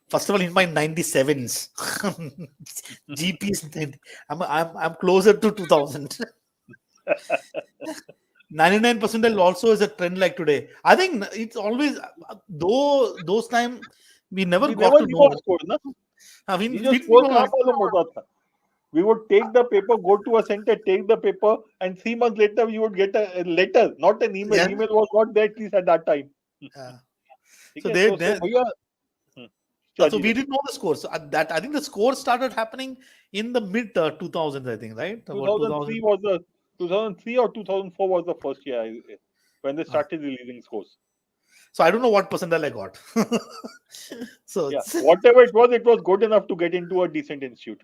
Speaker 1: First of all, in my 97s, GPs, I'm closer to 2000. 99% also is a trend like today. I think it's always those time we never got to know.
Speaker 2: Score, na?
Speaker 1: I mean,
Speaker 2: Jijo, score कहाँ मालूम होता था? We would take the paper, go to a center, take the paper, and 3 months later you would get a letter, not an email.
Speaker 1: Yeah.
Speaker 2: Email was not there at least at that time.
Speaker 1: Yeah. So
Speaker 2: Okay,
Speaker 1: they,
Speaker 2: so
Speaker 1: they
Speaker 2: भैया,
Speaker 1: so
Speaker 2: Shaji
Speaker 1: we
Speaker 2: jo.
Speaker 1: didn't know the scores. So that I think the score started happening in the mid 2000s. I think, right? About 2000.
Speaker 2: 2003 was the 2003 or 2004 was the first year when they
Speaker 1: Ah.
Speaker 2: started releasing scores.
Speaker 1: So I don't know what percentile I got. So
Speaker 2: Yeah, whatever it was good enough to get into a decent institute.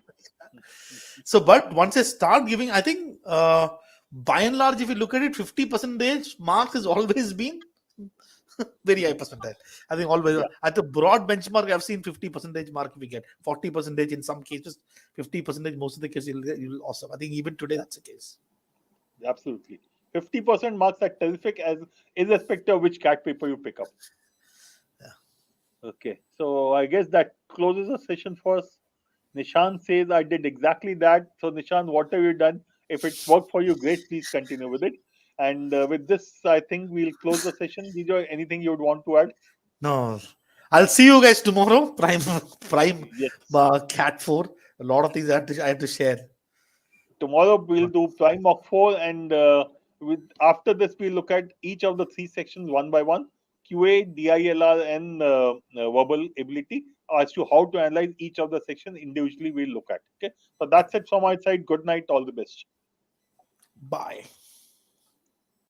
Speaker 1: so but once I start giving, I think by and large, if you look at it, 50 percentage marks has always been very high percentile. I think always
Speaker 2: Yeah,
Speaker 1: at the broad benchmark, I've seen 50 percentage mark we get, 40 percentage in some cases, 50 percentage most of the cases you'll awesome. I think even today that's the case.
Speaker 2: absolutely. 50% marks are terrific as irrespective of which cat paper you pick up.
Speaker 1: Yeah.
Speaker 2: Okay, so I guess that closes the session for us. Nishan says I did exactly that. So Nishan, what have you done? If it's worked for you, great. Please continue with it. And with this, I think we'll close the session. Did anything you would want to add?
Speaker 1: No, I'll see you guys tomorrow. Prime
Speaker 2: Yes.
Speaker 1: cat 4. A lot of things I have to share.
Speaker 2: Tomorrow we'll do Prime Mock 4, and with after this we'll look at each of the three sections one by one: QA, DILR, and verbal ability. As to how to analyze each of the sections individually, we'll look at. Okay, so that's it from my side. Good night. All the best.
Speaker 1: Bye.